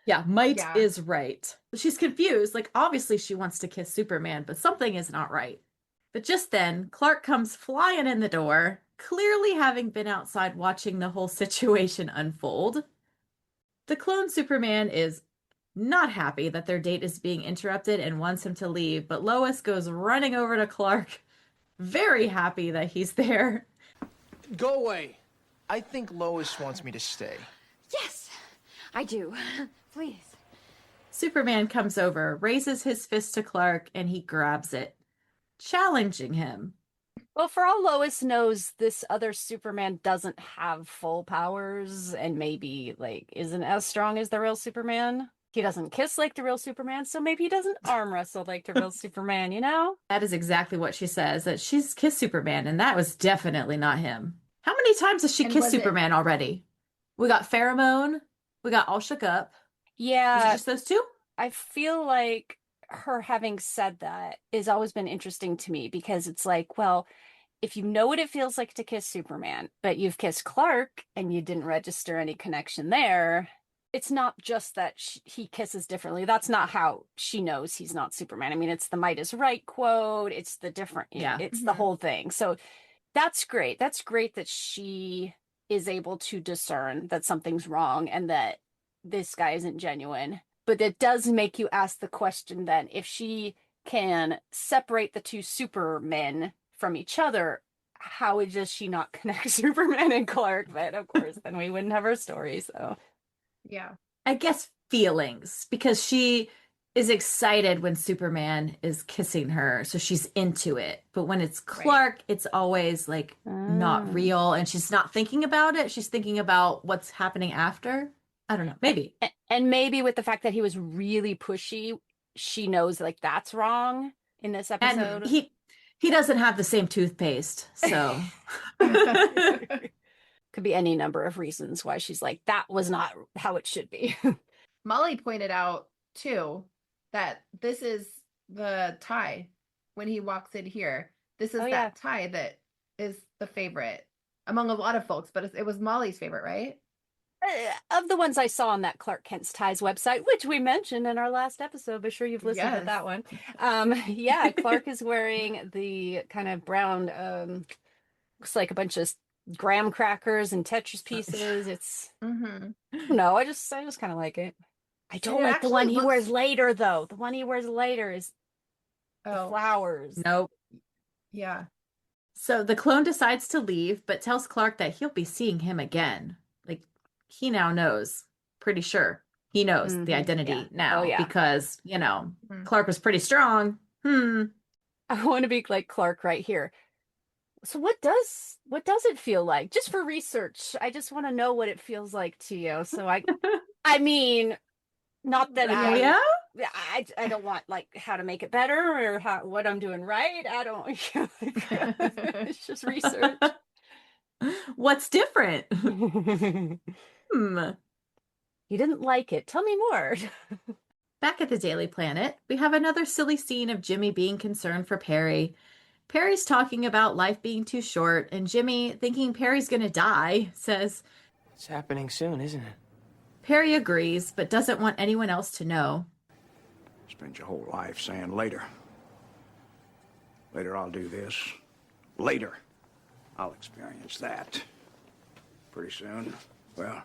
Yeah, might is right. She's confused. Like, obviously she wants to kiss Superman, but something is not right. But just then, Clark comes flying in the door, clearly having been outside watching the whole situation unfold. The clone Superman is not happy that their date is being interrupted and wants him to leave, but Lois goes running over to Clark, very happy that he's there. Go away. I think Lois wants me to stay. Yes, I do. Please. Superman comes over, raises his fist to Clark, and he grabs it, challenging him. Well, for all Lois knows, this other Superman doesn't have full powers and maybe, like, isn't as strong as the real Superman. He doesn't kiss like the real Superman, so maybe he doesn't arm wrestle like the real Superman, you know? That is exactly what she says, that she's kissed Superman, and that was definitely not him. How many times has she kissed Superman already? We got Pheromone. We got All Shook Up. Yeah. Was it just those two? I feel like her having said that has always been interesting to me because it's like, well, if you know what it feels like to kiss Superman, but you've kissed Clark and you didn't register any connection there, it's not just that he kisses differently. That's not how she knows he's not Superman. I mean, it's the might is right quote. It's the different, it's the whole thing. So that's great. That's great that she is able to discern that something's wrong and that this guy isn't genuine. But it does make you ask the question then, if she can separate the two Supermen from each other, how does she not connect Superman and Clark? But of course, then we wouldn't have our story. So, yeah. I guess feelings, because she is excited when Superman is kissing her, so she's into it. But when it's Clark, it's always like not real, and she's not thinking about it. She's thinking about what's happening after. I don't know. Maybe. And maybe with the fact that he was really pushy, she knows like that's wrong in this episode. And he doesn't have the same toothpaste, so could be any number of reasons why she's like, that was not how it should be. Molly pointed out too that this is the tie when he walks in here. This is that tie that is the favorite among a lot of folks, but it was Molly's favorite, right? Of the ones I saw on that Clark Kent's Ties website, which we mentioned in our last episode, be sure you've listened to that one. Yeah, Clark is wearing the kind of brown, looks like a bunch of graham crackers and Tetris pieces. It's no, I just kind of like it. I don't like the one he wears later though. The one he wears later is the flowers. Nope. Yeah. So the clone decides to leave, but tells Clark that he'll be seeing him again. Like, he now knows, pretty sure he knows the identity now because, you know, Clark was pretty strong. I want to be like Clark right here. So what does it feel like? Just for research, I just want to know what it feels like to you. So I mean, not that I don't want like how to make it better or what I'm doing right. I don't. It's just research. What's different? You didn't like it. Tell me more. Back at the Daily Planet, we have another silly scene of Jimmy being concerned for Perry. Perry's talking about life being too short, and Jimmy, thinking Perry's gonna die, says, "It's happening soon, isn't it?" Perry agrees, but doesn't want anyone else to know. Spend your whole life saying later. Later I'll do this. Later I'll experience that. Pretty soon, well,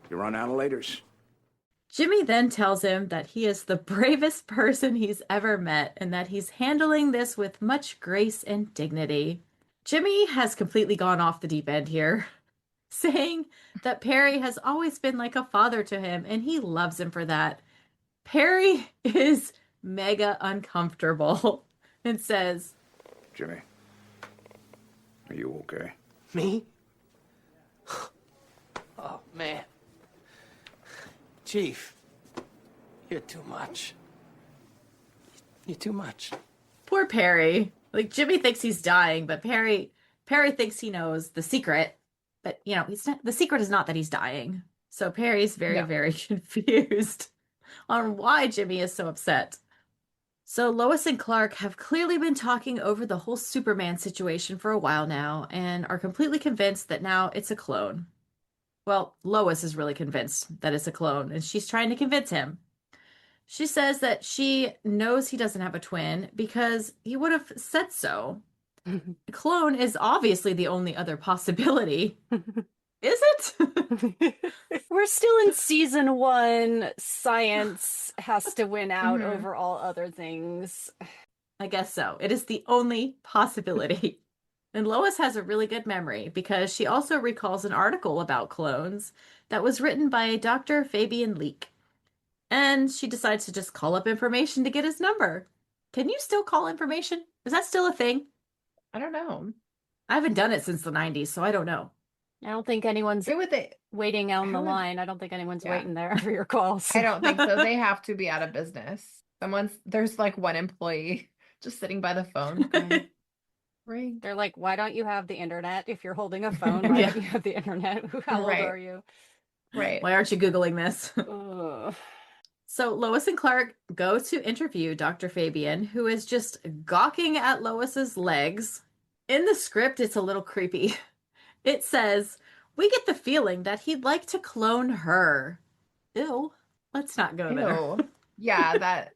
you run out of laters. Jimmy then tells him that he is the bravest person he's ever met and that he's handling this with much grace and dignity. Jimmy has completely gone off the deep end here, saying that Perry has always been like a father to him and he loves him for that. Perry is mega uncomfortable and says, Jimmy, are you okay? Me? Oh, man. Chief, you're too much. You're too much. Poor Perry. Like, Jimmy thinks he's dying, but Perry thinks he knows the secret. But, you know, the secret is not that he's dying. So Perry's very confused on why Jimmy is so upset. So Lois and Clark have clearly been talking over the whole Superman situation for a while now and are completely convinced that now it's a clone. Well, Lois is really convinced that it's a clone, and she's trying to convince him. She says that she knows he doesn't have a twin because he would have said so. A clone is obviously the only other possibility. Is it? We're still in season 1. Science has to win out over all other things. I guess so. It is the only possibility. And Lois has a really good memory because she also recalls an article about clones that was written by Dr. Fabian Leake. And she decides to just call up information to get his number. Can you still call information? Is that still a thing? I don't know. I haven't done it since the 90s, so I don't know. I don't think anyone's waiting on the line. I don't think anyone's waiting there for your calls. I don't think so. They have to be out of business. There's like one employee just sitting by the phone going, ring. They're like, why don't you have the internet? If you're holding a phone, why don't you have the internet? How old are you? Right. Why aren't you Googling this? So Lois and Clark go to interview Dr. Fabian, who is just gawking at Lois's legs. In the script, it's a little creepy. It says, we get the feeling that he'd like to clone her. Ew. Let's not go there. Yeah, that.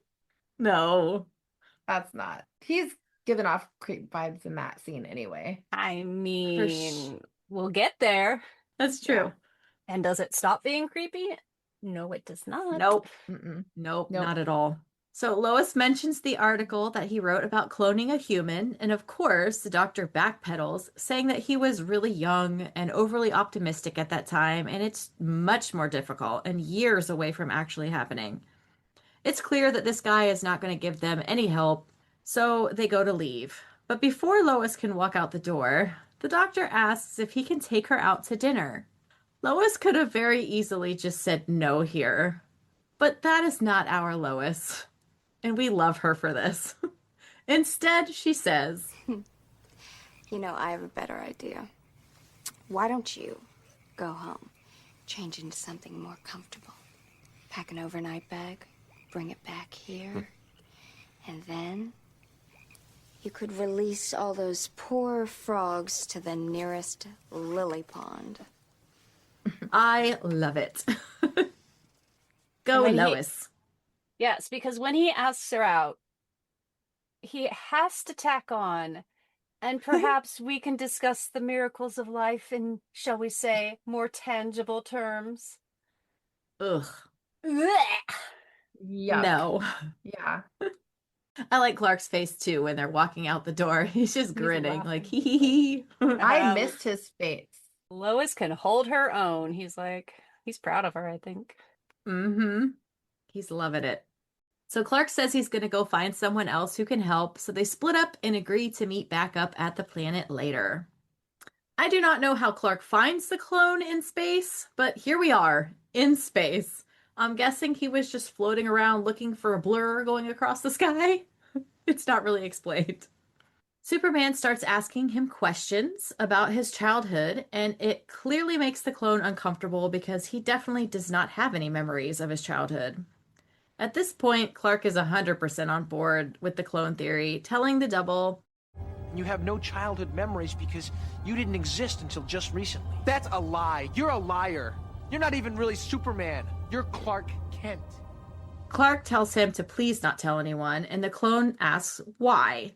No. That's not. He's given off creep vibes in that scene anyway. I mean, we'll get there. That's true. Yeah. And does it stop being creepy? No, it does not. Nope. Nope, not at all. So Lois mentions the article that he wrote about cloning a human, and of course, the doctor backpedals, saying that he was really young and overly optimistic at that time, and it's much more difficult and years away from actually happening. It's clear that this guy is not going to give them any help, so they go to leave. But before Lois can walk out the door, the doctor asks if he can take her out to dinner. Lois could have very easily just said no here, but that is not our Lois. And we love her for this. Instead, she says, You know, I have a better idea. Why don't you go home, change into something more comfortable, pack an overnight bag, bring it back here, and then you could release all those poor frogs to the nearest lily pond. I love it. Go, Lois. Yes, because when he asks her out, he has to tack on, and perhaps we can discuss the miracles of life in, shall we say, more tangible terms. Ugh. Blech. Yuck. No. Yeah. I like Clark's face too when they're walking out the door. He's just grinning, like hee hee hee. I missed his face. Lois can hold her own. He's proud of her, I think. Mm-hmm. He's loving it. So Clark says he's going to go find someone else who can help, so they split up and agree to meet back up at the planet later. I do not know how Clark finds the clone in space, but here we are, in space. I'm guessing he was just floating around looking for a blur going across the sky. It's not really explained. Superman starts asking him questions about his childhood, and it clearly makes the clone uncomfortable because he definitely does not have any memories of his childhood. At this point, Clark is 100% on board with the clone theory, telling the double, You have no childhood memories because you didn't exist until just recently. That's a lie. You're a liar. You're not even really Superman. You're Clark Kent. Clark tells him to please not tell anyone, and the clone asks why.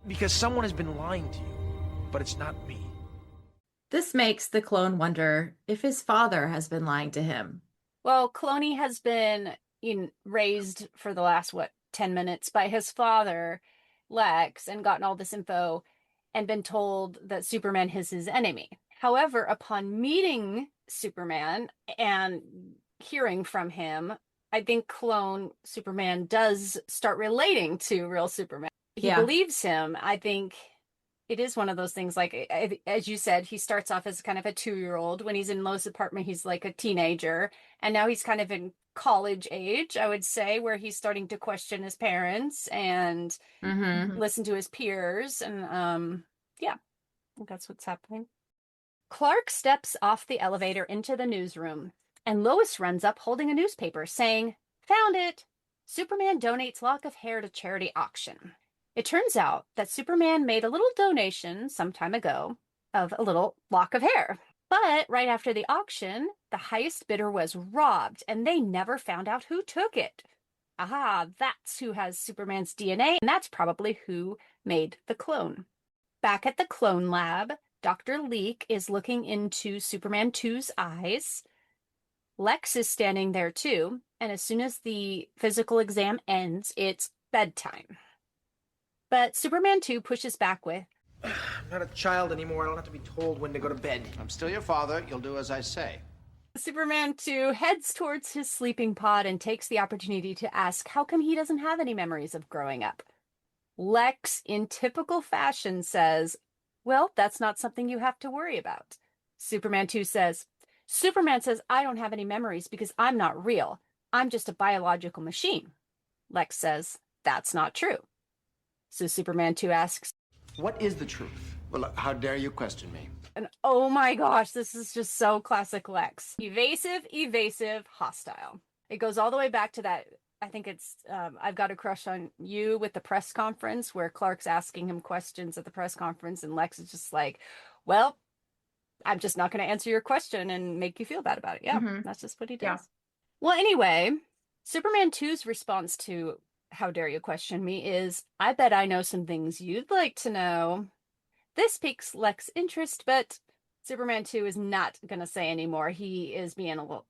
Because someone has been lying to you, but it's not me. This makes the clone wonder if his father has been lying to him. Well, Cloney has been raised for the last, 10 minutes by his father, Lex, and gotten all this info and been told that Superman is his enemy. However, upon meeting Superman and hearing from him, I think clone Superman does start relating to real Superman. He believes him. I think it is one of those things, like, as you said, he starts off as kind of a 2-year-old. When he's in Lois' apartment, he's like a teenager. And now he's kind of in college age, I would say, where he's starting to question his parents and listen to his peers. And I think that's what's happening. Clark steps off the elevator into the newsroom, and Lois runs up holding a newspaper saying, "Found it! Superman donates lock of hair to charity auction." It turns out that Superman made a little donation some time ago of a little lock of hair. But right after the auction, the highest bidder was robbed, and they never found out who took it. Aha, that's who has Superman's DNA, and that's probably who made the clone. Back at the clone lab, Dr. Leek is looking into Superman 2's eyes. Lex is standing there too, and as soon as the physical exam ends, it's bedtime. But Superman 2 pushes back with, I'm not a child anymore. I don't have to be told when to go to bed. I'm still your father. You'll do as I say. Superman 2 heads towards his sleeping pod and takes the opportunity to ask how come he doesn't have any memories of growing up. Lex, in typical fashion, says, well, that's not something you have to worry about. Superman 2 says, Superman says I don't have any memories because I'm not real. I'm just a biological machine. Lex says, that's not true. So Superman 2 asks, What is the truth? Well, how dare you question me? and oh my gosh, this is just so classic Lex. Evasive, hostile. It goes all the way back to that, I think it's I've Got a Crush on You with the press conference where Clark's asking him questions at the press conference and Lex is just like, well, I'm just not going to answer your question and make you feel bad about it. Yeah, that's just what he does. Yeah. Well, anyway, Superman 2's response to how dare you question me is, I bet I know some things you'd like to know. This piques Lex's interest, but Superman 2 is not going to say anymore. He is being a little,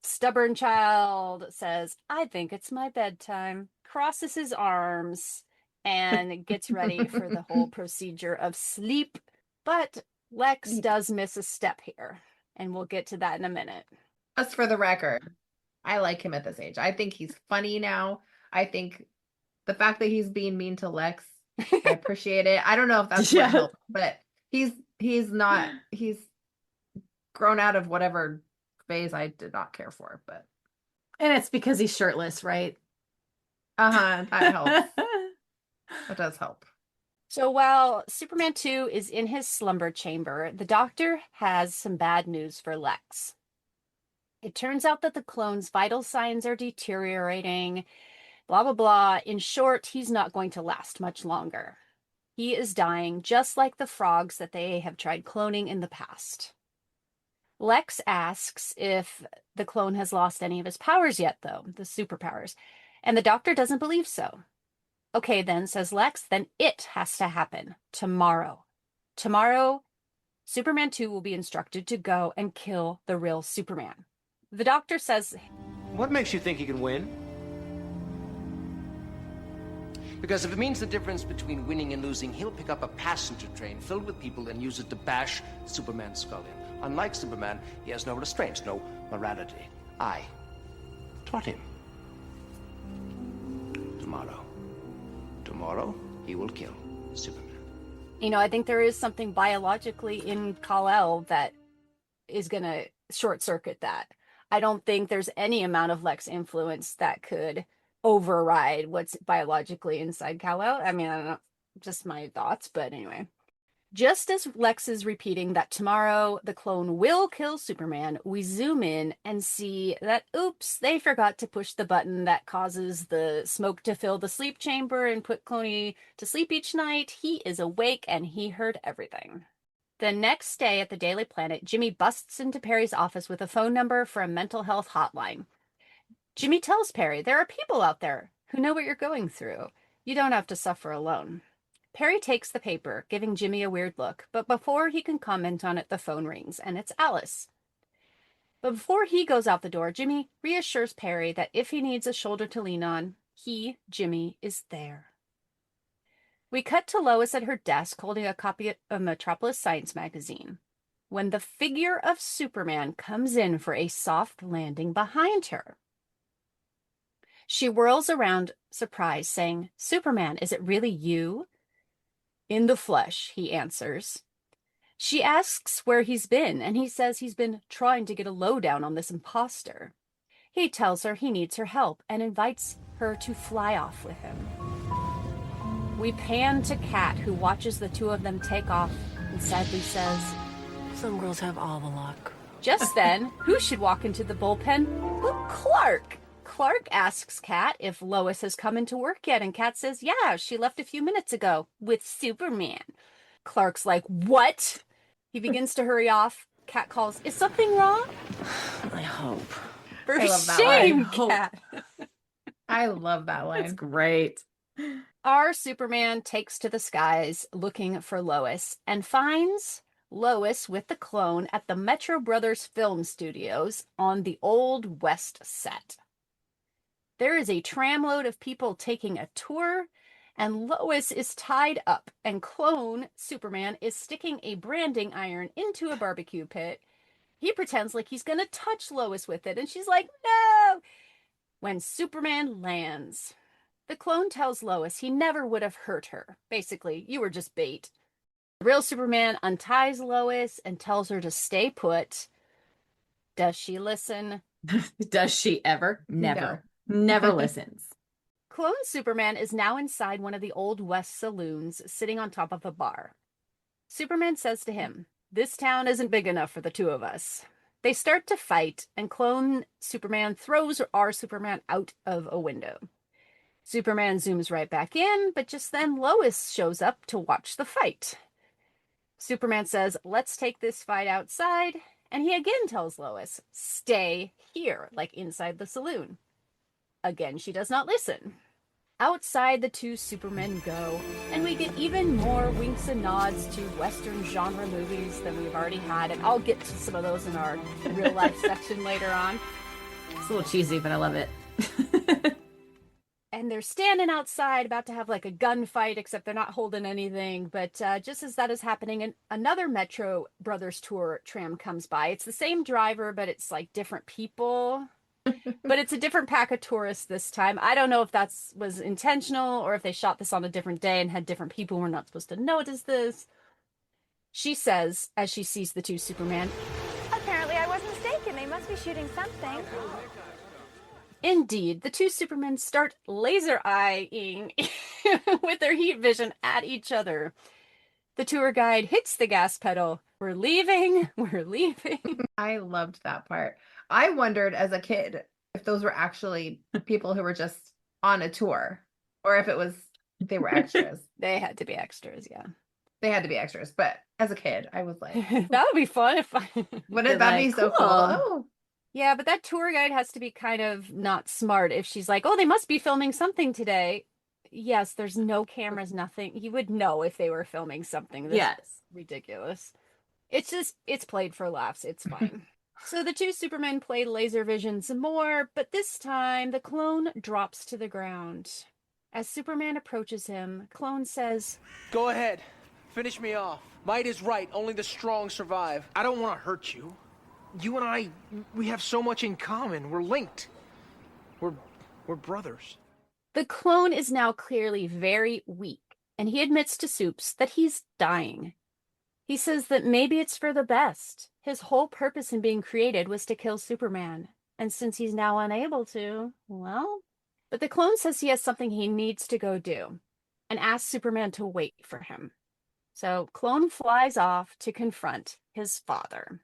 stubborn child, says, I think it's my bedtime, crosses his arms, and gets ready for the whole procedure of sleep. But Lex does miss a step here, and we'll get to that in a minute. Just for the record, I like him at this age. I think he's funny now. I think the fact that he's being mean to Lex, I appreciate it. I don't know if that's what helped, but he's grown out of whatever phase I did not care for, but. And it's because he's shirtless, right? That helps. That does help. So while Superman 2 is in his slumber chamber, the doctor has some bad news for Lex. It turns out that the clone's vital signs are deteriorating, blah, blah, blah. In short, he's not going to last much longer. He is dying just like the frogs that they have tried cloning in the past. Lex asks if the clone has lost any of his powers yet, though, the superpowers, and the doctor doesn't believe so. Okay, then, says Lex, then it has to happen tomorrow. Tomorrow, Superman 2 will be instructed to go and kill the real Superman. The doctor says, What makes you think he can win? Because if it means the difference between winning and losing, he'll pick up a passenger train filled with people and use it to bash Superman's skull in. Unlike Superman, he has no restraints, no morality. I taught him. Tomorrow, he will kill Superman. You know, I think there is something biologically in Kal-El that is going to short circuit that. I don't think there's any amount of Lex influence that could override what's biologically inside Kal-El. I mean, I don't know, just my thoughts, but anyway. Just as Lex is repeating that tomorrow the clone will kill Superman, we zoom in and see that, oops, they forgot to push the button that causes the smoke to fill the sleep chamber and put Cloney to sleep each night. He is awake and he heard everything. The next day at the Daily Planet, Jimmy busts into Perry's office with a phone number for a mental health hotline. Jimmy tells Perry, there are people out there who know what you're going through. You don't have to suffer alone. Perry takes the paper, giving Jimmy a weird look, but before he can comment on it, the phone rings, and it's Alice. But before he goes out the door, Jimmy reassures Perry that if he needs a shoulder to lean on, he, Jimmy, is there. We cut to Lois at her desk holding a copy of Metropolis Science magazine, when the figure of Superman comes in for a soft landing behind her. She whirls around, surprised, saying, Superman, is it really you? In the flesh, he answers. She asks where he's been, and he says he's been trying to get a lowdown on this imposter. He tells her he needs her help and invites her to fly off with him. We pan to Kat, who watches the two of them take off and sadly says, Some girls have all the luck. Just then, who should walk into the bullpen? But Clark! Clark asks Kat if Lois has come into work yet, and Kat says, yeah, she left a few minutes ago with Superman. Clark's like, what? He begins to hurry off. Kat calls, is something wrong? I hope. For I love that shame, line. Kat. I love that line. It's great. Our Superman takes to the skies looking for Lois and finds Lois with the clone at the Metro Brothers Film Studios on the Old West set. There is a tramload of people taking a tour, and Lois is tied up, and clone Superman is sticking a branding iron into a barbecue pit. He pretends like he's going to touch Lois with it, and she's like, no! When Superman lands, the clone tells Lois he never would have hurt her. Basically, you were just bait. The real Superman unties Lois and tells her to stay put. Does she listen? Does she ever? Never. Never listens. Clone Superman is now inside one of the Old West saloons, sitting on top of a bar. Superman says to him, "This town isn't big enough for the two of us." They start to fight, and Clone Superman throws our Superman out of a window. Superman zooms right back in, but just then Lois shows up to watch the fight. Superman says, "Let's take this fight outside," and he again tells Lois, "Stay here," like inside the saloon. Again, she does not listen. Outside, the two Supermen go, and we get even more winks and nods to Western genre movies than we've already had, and I'll get to some of those in our real life section later on. It's a little cheesy, but I love it. And they're standing outside about to have like a gunfight, except they're not holding anything. But just as that is happening, another Metro Brothers tour tram comes by. It's the same driver, but it's like different people. But it's a different pack of tourists this time. I don't know if that was intentional or if they shot this on a different day and had different people who were not supposed to notice this. She says, as she sees the two Superman, "Apparently I was mistaken. They must be shooting something." Indeed, the two Supermen start laser eyeing with their heat vision at each other. The tour guide hits the gas pedal. We're leaving. We're leaving. I loved that part. I wondered as a kid if those were actually people who were just on a tour or if they were extras. They had to be extras, yeah. They had to be extras, but as a kid, I was like, that would be fun if wouldn't that be so cool? Oh. Yeah, but that tour guide has to be kind of not smart if she's like, "Oh, they must be filming something today." Yes, there's no cameras, nothing. You would know if they were filming something. This is ridiculous. It's played for laughs. It's fine. So the two Supermen play laser vision some more, but this time the clone drops to the ground. As Superman approaches him, Clone says, "Go ahead. Finish me off. Might is right. Only the strong survive." I don't want to hurt you. You and I, we have so much in common. We're linked. We're brothers. The clone is now clearly very weak, and he admits to Supes that he's dying. He says that maybe it's for the best. His whole purpose in being created was to kill Superman. And since he's now unable to, well... But the clone says he has something he needs to go do, and asks Superman to wait for him. So Clone flies off to confront his father.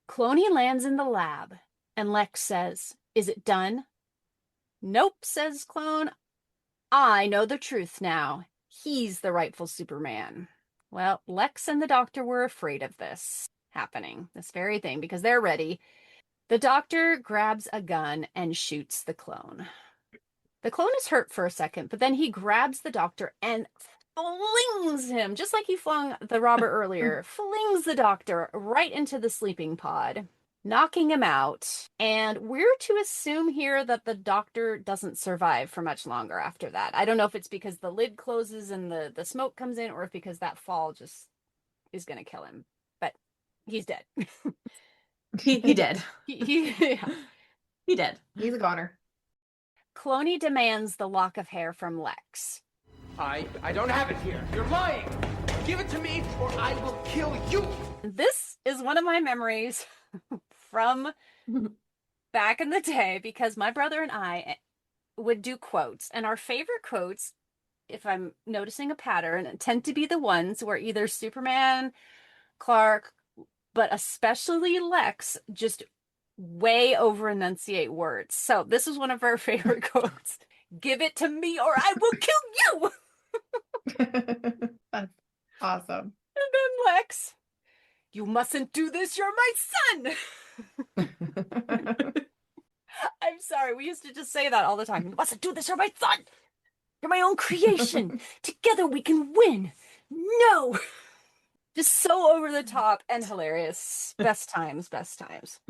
Cloney lands in the lab, and Lex says, "Is it done?" "Nope," says Clone. "I know the truth now. He's the rightful Superman." Well, Lex and the Doctor were afraid of this happening, this very thing, because they're ready. The Doctor grabs a gun and shoots the clone. The clone is hurt for a second, but then he grabs the Doctor and flings him, just like he flung the robber earlier, flings the Doctor right into the sleeping pod, knocking him out. And we're to assume here that the Doctor doesn't survive for much longer after that. I don't know if it's because the lid closes and the smoke comes in, or if because that fall just is going to kill him. But he's dead. He dead. He dead. He's a goner. Cloney demands the lock of hair from Lex. I don't have it here. You're lying. Give it to me or I will kill you. This is one of my memories from back in the day, because my brother and I would do quotes, and our favorite quotes, if I'm noticing a pattern, tend to be the ones where either Superman, Clark, but especially Lex, just way over enunciate words. So this is one of our favorite quotes. "Give it to me or I will kill you." That's awesome. And then Lex, "You mustn't do this, you're my son." I'm sorry, we used to just say that all the time. "You mustn't do this, you're my son. You're my own creation. Together we can win. No." Just so over the top and hilarious. Best times, best times.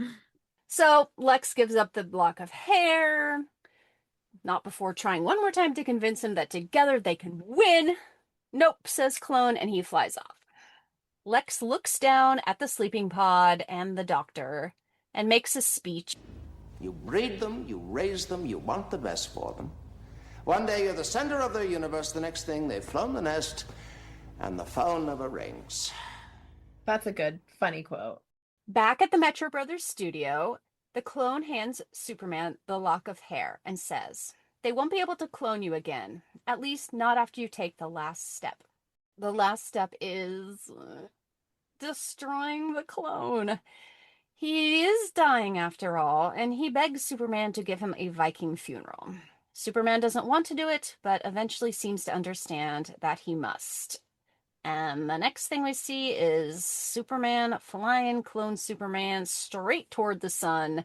So Lex gives up the lock of hair, not before trying one more time to convince him that together they can win. Nope, says Clone, and he flies off. Lex looks down at the sleeping pod and the doctor and makes a speech. You breed them, you raise them, you want the best for them. One day you're the center of their universe, the next thing they've flown the nest, and the phone never rings. That's a good, funny quote. Back at the Metro Brothers studio, the clone hands Superman the lock of hair and says, "They won't be able to clone you again, at least not after you take the last step." The last step is destroying the clone. He is dying after all, and he begs Superman to give him a Viking funeral. Superman doesn't want to do it, but eventually seems to understand that he must. And the next thing we see is Superman flying clone Superman straight toward the sun,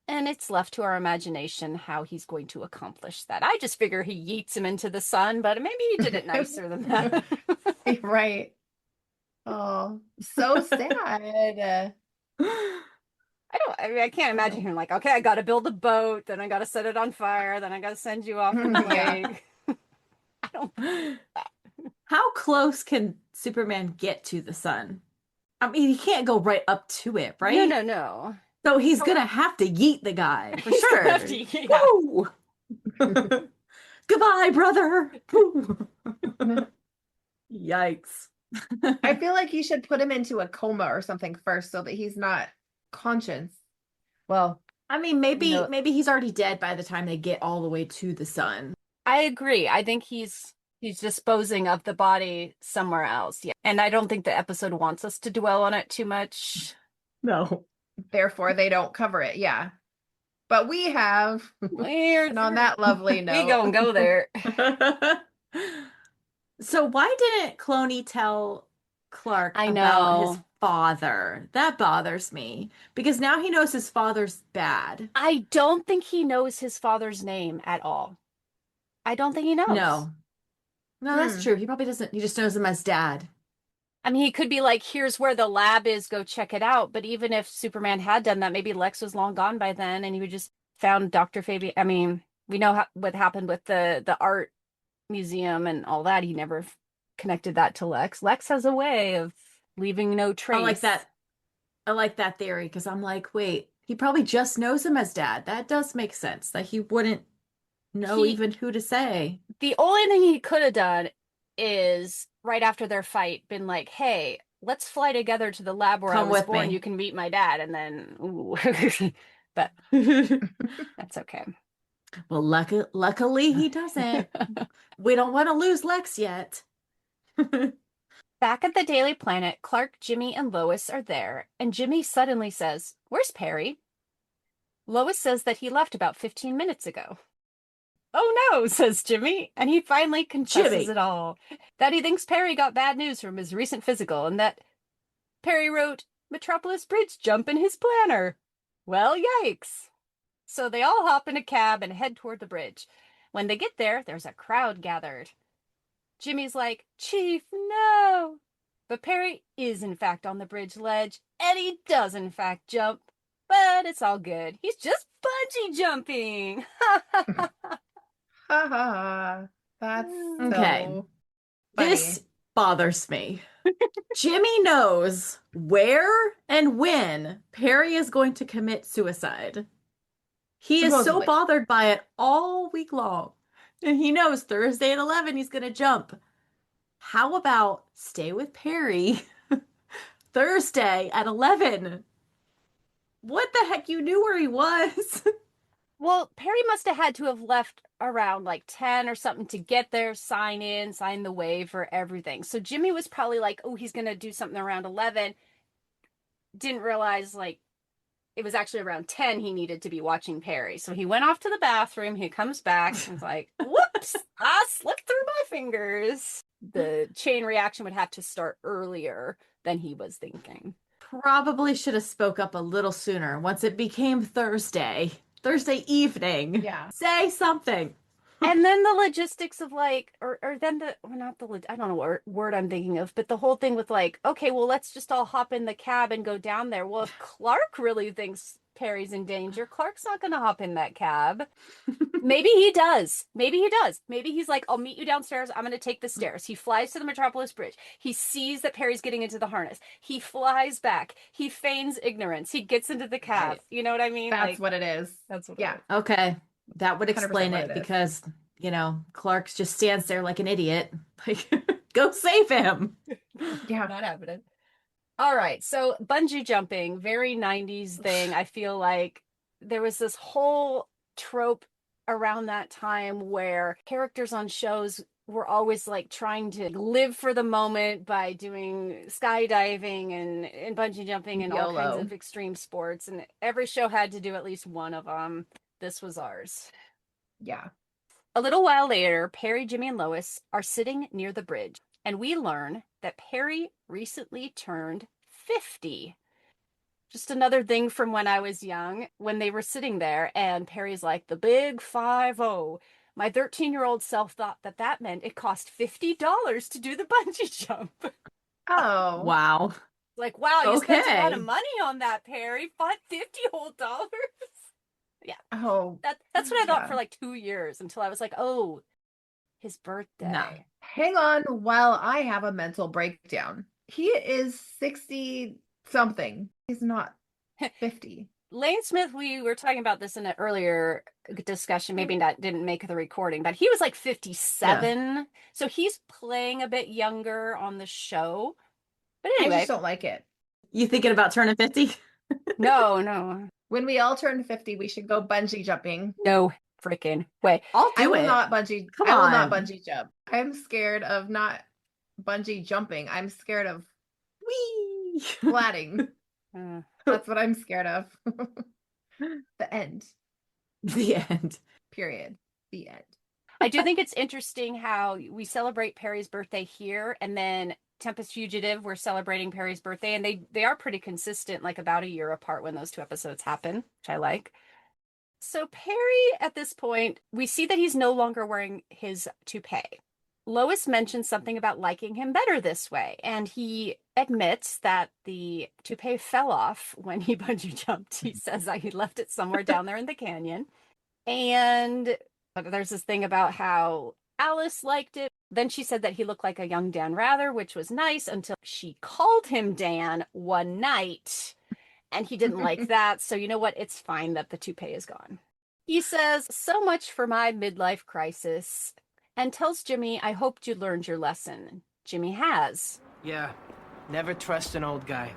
and it's left to our imagination how he's going to accomplish that. I just figure he yeets him into the sun, but maybe he did it nicer than that. Right. Oh, so sad. I can't imagine him like, okay, I got to build a boat, then I got to set it on fire, then I got to send you off in the lake. I don't. How close can Superman get to the sun? I mean, he can't go right up to it, right? No. So he's gonna have to yeet the guy for sure. Woo! Goodbye, brother. Yikes. I feel like you should put him into a coma or something first so that he's not conscious. Well, I mean, maybe he's already dead by the time they get all the way to the sun. I agree. I think he's disposing of the body somewhere else. Yeah. And I don't think the episode wants us to dwell on it too much. No. Therefore, they don't cover it. Yeah. But we have. And on that lovely note. We gonna go there. So why didn't Cloney tell Clark I about know. his father? That bothers me. Because now he knows his father's bad. I don't think he knows his father's name at all. I don't think he knows. No, that's true. He probably doesn't. He just knows him as dad. I mean, he could be like, here's where the lab is, go check it out. But even if Superman had done that, maybe Lex was long gone by then and he would just found Dr. Fabian. I mean, we know what happened with the art museum and all that. He never connected that to Lex. Lex has a way of leaving no trace. I like that theory because I'm like, wait, he probably just knows him as dad. That does make sense. That he wouldn't know even who to say. The only thing he could have done is right after their fight been like, hey, let's fly together to the lab where I was born. You can meet my dad. And then, ooh. But that's okay. Well, luckily he doesn't. We don't want to lose Lex yet. Back at the Daily Planet, Clark, Jimmy, and Lois are there, and Jimmy suddenly says, "Where's Perry?" Lois says that he left about 15 minutes ago. "Oh no," says Jimmy, and he finally confesses it all. That he thinks Perry got bad news from his recent physical, and that Perry wrote Metropolis Bridge jump in his planner. Well, yikes. So they all hop in a cab and head toward the bridge. When they get there, there's a crowd gathered. Jimmy's like, "Chief, no!" But Perry is in fact on the bridge ledge, and he does in fact jump. But it's all good. He's just bungee jumping. That's okay. So this bothers me. Jimmy knows where and when Perry is going to commit suicide. He is so bothered by it all week long. And he knows Thursday at 11 he's going to jump. How about stay with Perry Thursday at 11? What the heck? You knew where he was. Well, Perry must have had to have left around like 10 or something to get there, sign in, sign the waiver, everything. So Jimmy was probably like, oh, he's going to do something around 11. Didn't realize like it was actually around 10 he needed to be watching Perry. So he went off to the bathroom. He comes back and was like, whoops, I slipped through my fingers. The chain reaction would have to start earlier than he was thinking. Probably should have spoke up a little sooner once it became Thursday evening. Yeah. Say something. And then the logistics of like, or then not I don't know what word I'm thinking of, but the whole thing with like, okay, well, let's just all hop in the cab and go down there. Well, if Clark really thinks Perry's in danger, Clark's not going to hop in that cab. Maybe he does. Maybe he does. Maybe he's like, I'll meet you downstairs. I'm going to take the stairs. He flies to the Metropolis Bridge. He sees that Perry's getting into the harness. He flies back. He feigns ignorance. He gets into the cab. Right. You know what I mean? That's like, what it is. That's what Yeah. it is. Okay. That would 100% explain what it it is. because, Clark's just stands there like an idiot. Like, go save him. Yeah. Not happening. All right. So bungee jumping, very 90s thing. I feel like there was this whole trope around that time where characters on shows were always like trying to live for the moment by doing skydiving and bungee jumping and all kinds YOLO. of extreme sports. And every show had to do at least one of them. This was ours. Yeah. A little while later, Perry, Jimmy, and Lois are sitting near the bridge, and we learn that Perry recently turned 50. Just another thing from when I was young, when they were sitting there, and Perry's like, the big 5-0. My 13-year-old self thought that meant it cost $50 to do the bungee jump. Oh. Wow. Like, wow, you spent a lot of Okay. money on that, Perry. $50 whole dollars. Yeah. Oh. That's what I thought yeah. for like 2 years until I was like, oh, his birthday. No. Hang on while I have a mental breakdown. He is 60 something. He's not 50. Lane Smith, we were talking about this in an earlier discussion, maybe that didn't make the recording, but he was like 57. So he's playing a bit younger on the show. But I anyway. just don't like it. You thinking about turning 50? No. When we all turn 50, we should go bungee jumping. No freaking way. I'll I do will it. not bungee. Come I will not on. bungee jump. I'm scared of not bungee jumping. I'm scared of Whee! flatting. Uh, That's what I'm scared of. The end. The end. Period. The end. I do think it's interesting how we celebrate Perry's birthday here, and then Tempest Fugitive, we're celebrating Perry's birthday, and they are pretty consistent, like about a year apart when those two episodes happen, which I like. So Perry, at this point, we see that he's no longer wearing his toupee. Lois mentions something about liking him better this way, and he admits that the toupee fell off when he bungee jumped. He says that he left it somewhere down there in the canyon. And there's this thing about how Alice liked it. Then she said that he looked like a young Dan Rather, which was nice until she called him Dan one night, and he didn't like that. So you know what? It's fine that the toupee is gone. He says, so much for my midlife crisis, and tells Jimmy, I hoped you learned your lesson. Jimmy has. Yeah, never trust an old guy.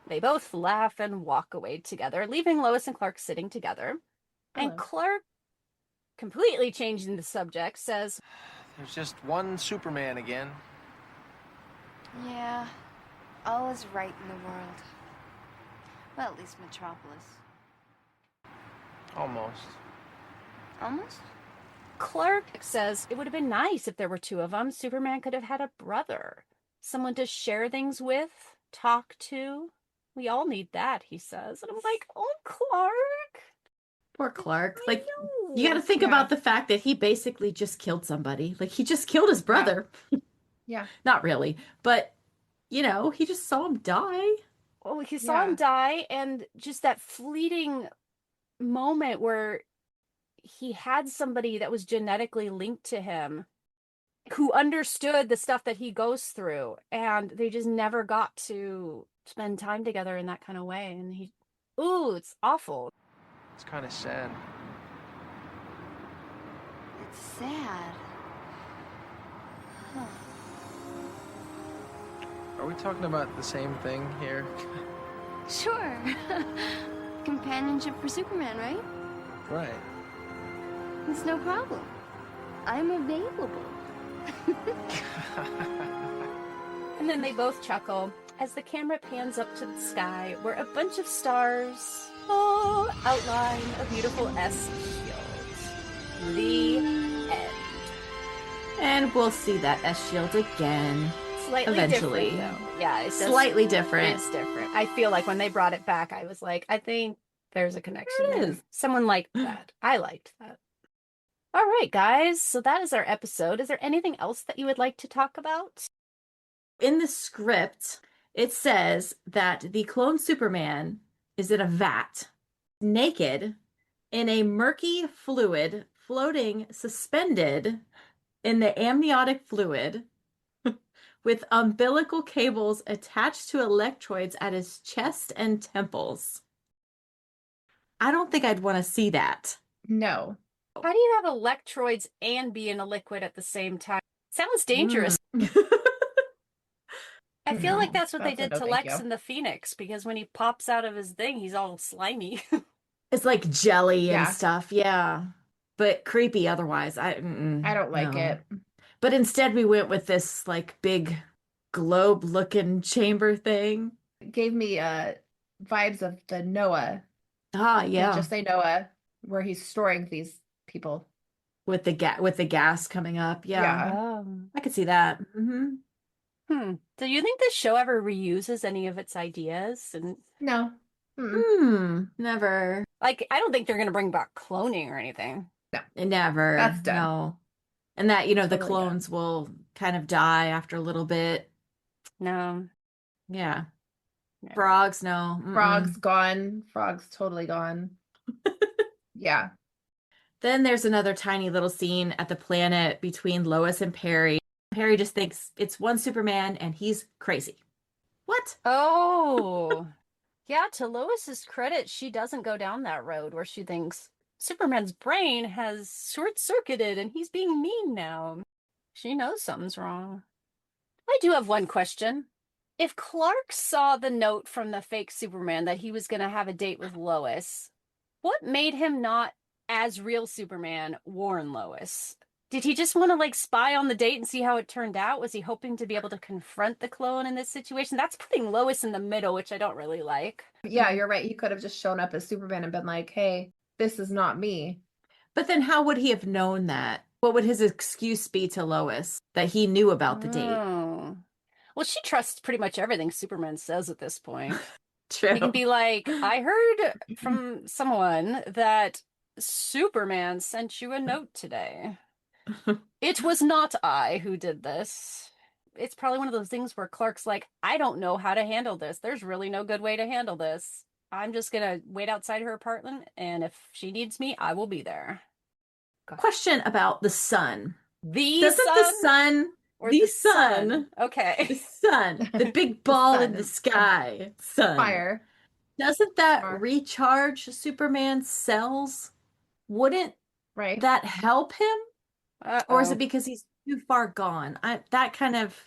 They both laugh and walk away together, leaving Lois and Clark sitting together. Hello. And Clark, completely changing the subject, says, There's just one Superman again. Yeah, all is right in the world. Well, at least Metropolis. Almost. Almost? Clark says it would have been nice if there were two of them. Superman could have had a brother, someone to share things with, talk to. We all need that, he says. And I'm like, oh, Clark. Poor Clark. I Like, know. you got to think Yeah. about the fact that he basically just killed somebody. Like, he just killed his brother. Yeah. Not really, but, he just saw him die. Oh, he saw him die, and just that fleeting moment where he had somebody that was genetically linked to him who understood the stuff that he goes through, and they just never got to spend time together in that kind of way. And it's awful. It's kind of sad. It's sad. Huh. Are we talking about the same thing here? Sure. Companionship for Superman, right? Right. It's no problem. I'm available. And then they both chuckle as the camera pans up to the sky where a bunch of stars outline a beautiful S shield. The end. And we'll see that S shield again. Slightly Eventually. different, though. Yeah, it does, Slightly different. It's different. I feel like when they brought it back, I was like, I think there's a connection There there. is. Someone liked that. I liked that. All right, guys. So that is our episode. Is there anything else that you would like to talk about? In the script, it says that the clone Superman is in a vat, naked, in a murky fluid, floating, suspended in the amniotic fluid, with umbilical cables attached to electrodes at his chest and temples. I don't think I'd want to see that. No. How do you have electrodes and be in a liquid at the same time? Sounds dangerous. I feel like that's what they did to Lex in the Phoenix, because when he pops out of his thing, he's all slimy. It's like jelly and stuff, yeah. But creepy otherwise. I don't like it. But instead we went with this like big globe-looking chamber thing. It gave me vibes of the Noah. Ah, yeah. Just Say Noah, where he's storing these people. With the gas coming up. Yeah. Oh. I could see that. Do you think this show ever reuses any of its ideas? And no. Never. Like, I don't think they're going to bring back cloning or anything. No. Never. That's done. No. And that, the Totally clones will kind of die after a little bit. No. Yeah. Frogs, no. Frogs gone. Frogs totally gone. Yeah. Then there's another tiny little scene at the planet between Lois and Perry. Perry just thinks it's one Superman and he's crazy. What? Oh. Yeah, to Lois's credit, she doesn't go down that road where she thinks Superman's brain has short-circuited and he's being mean now. She knows something's wrong. I do have one question. If Clark saw the note from the fake Superman that he was going to have a date with Lois, what made him not, as real Superman, warn Lois? Did he just want to like spy on the date and see how it turned out? Was he hoping to be able to confront the clone in this situation? That's putting Lois in the middle, which I don't really like. Yeah, you're right. He could have just shown up as Superman and been like, hey, this is not me. But then how would he have known that? What would his excuse be to Lois that he knew about the date? Oh. Well, she trusts pretty much everything Superman says at this point. True. He can be like, I heard from someone that Superman sent you a note today. It was not I who did this. It's probably one of those things where Clark's like, I don't know how to handle this. There's really no good way to handle this. I'm just going to wait outside her apartment, and if she needs me, I will be there. Question about the sun. The sun? Or the the sun. Okay. The sun. The big ball in the sky. Sun. Fire. Doesn't that recharge Superman's cells? Wouldn't that help him? Or is it because he's too far gone? That kind of,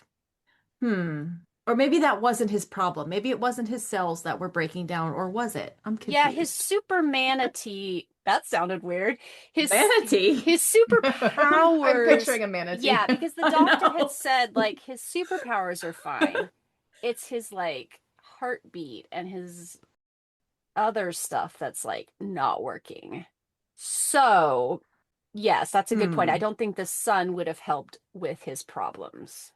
Or maybe that wasn't his problem. Maybe it wasn't his cells that were breaking down, or was it? I'm confused. Yeah, his supermanity. That sounded weird. His manatee. His superpowers. I'm picturing a manatee. Yeah, because the doctor had said like his superpowers are fine. It's his like heartbeat and his other stuff that's like not working. So, yes, that's a good point. I don't think the sun would have helped with his problems.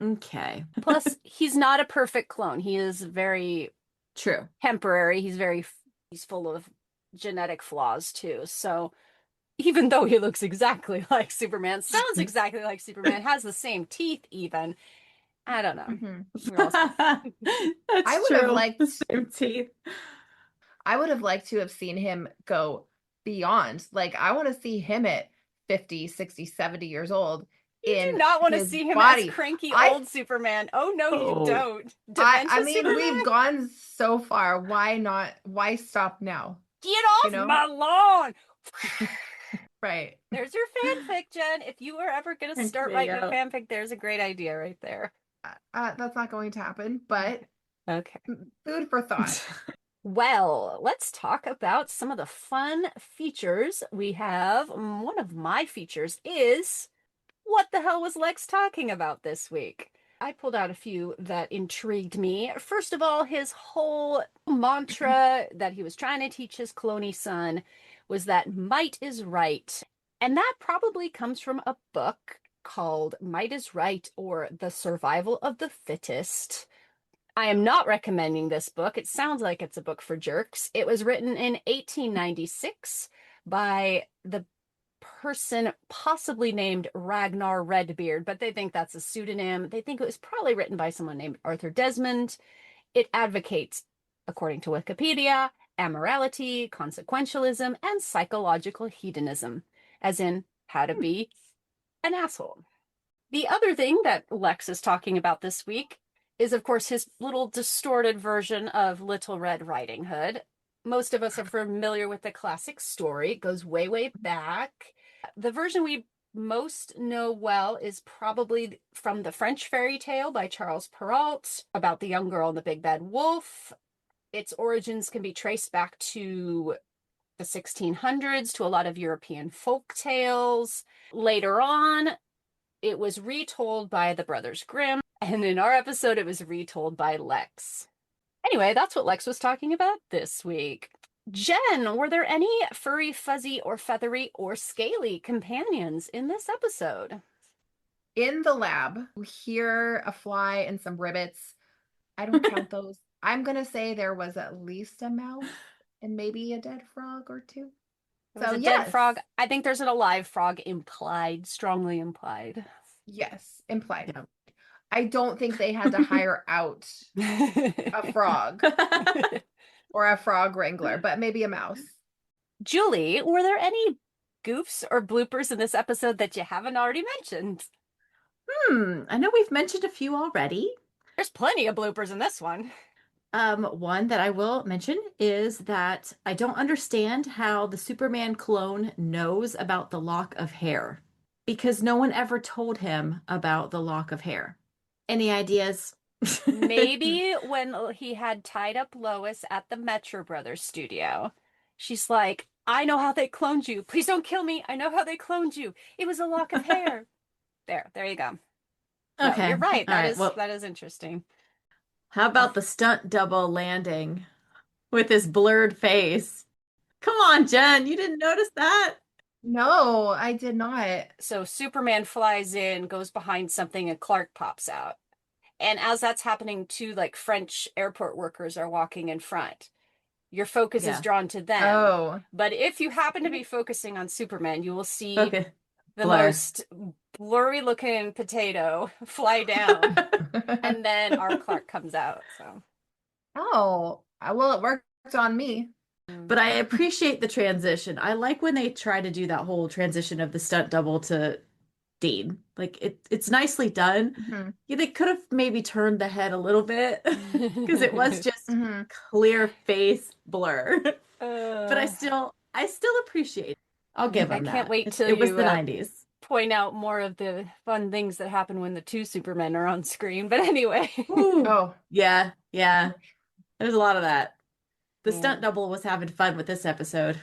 Okay. Plus, he's not a perfect clone. He is very true. Temporary. He's full of genetic flaws too. So, even though he looks exactly like Superman, sounds exactly like Superman, has the same teeth even, I don't know. I would have liked the same teeth. I would have liked to have seen him go beyond. Like, I want to see him at 50, 60, 70 years old. You do not want to see him as cranky old Superman. Oh, no, you don't. I mean, we've gone so far. Why not? Why stop now? Get off my lawn! Right. There's your fanfic, Jen. If you are ever going to start writing a fanfic, there's a great idea right there. That's not going to happen, but okay. Food for thought. Well, let's talk about some of the fun features we have. One of my features is, what the hell was Lex talking about this week? I pulled out a few that intrigued me. First of all, his whole mantra that he was trying to teach his cloney son was that might is right. And that probably comes from a book called Might is Right, or The Survival of the Fittest. I am not recommending this book. It sounds like it's a book for jerks. It was written in 1896 by the person possibly named Ragnar Redbeard, but they think that's a pseudonym. They think it was probably written by someone named Arthur Desmond. It advocates, according to Wikipedia, amorality, consequentialism, and psychological hedonism, as in how to be an asshole. The other thing that Lex is talking about this week is, of course, his little distorted version of Little Red Riding Hood. Most of us are familiar with the classic story. It goes way, way back. The version we most know well is probably from the French fairy tale by Charles Perrault about the young girl and the big bad wolf. Its origins can be traced back to the 1600s, to a lot of European folk tales. Later on, it was retold by the Brothers Grimm, and in our episode, it was retold by Lex. Anyway, that's what Lex was talking about this week. Jen, were there any furry, fuzzy, or feathery, or scaly companions in this episode? In the lab, we hear a fly and some ribbits. I don't count those. I'm going to say there was at least a mouse and maybe a dead frog or two. There was a dead frog. I think there's an alive frog implied, strongly implied. Yes, implied. Yeah. I don't think they had to hire out a frog or a frog wrangler, but maybe a mouse. Julie, were there any goofs or bloopers in this episode that you haven't already mentioned? I know we've mentioned a few already. There's plenty of bloopers in this one. One that I will mention is that I don't understand how the Superman clone knows about the lock of hair, because no one ever told him about the lock of hair. Any ideas? Maybe when he had tied up Lois at the Metro Brothers studio, she's like, I know how they cloned you. Please don't kill me. I know how they cloned you. It was a lock of hair. There you go. Okay. No, you're right. Well, that is interesting. How about the stunt double landing with his blurred face? Come on, Jen, you didn't notice that? No, I did not. So Superman flies in, goes behind something, and Clark pops out. And as that's happening, two like French airport workers are walking in front. Your focus is drawn to them. Oh. But if you happen to be focusing on Superman, you will see the Blur. most blurry looking potato fly down. And then our Clark comes out. So. Oh, well, it worked on me. But I appreciate the transition. I like when they try to do that whole transition of the stunt double to Dean. Like it's nicely done. Mm-hmm. Yeah, they could have maybe turned the head a little bit because it was just clear face blur. But I still appreciate it. I'll give them that. I can't wait till it was the 90s. Point out more of the fun things that happen when the two Supermen are on screen. But anyway. Oh, yeah. There's a lot of that. The stunt double was having fun with this episode.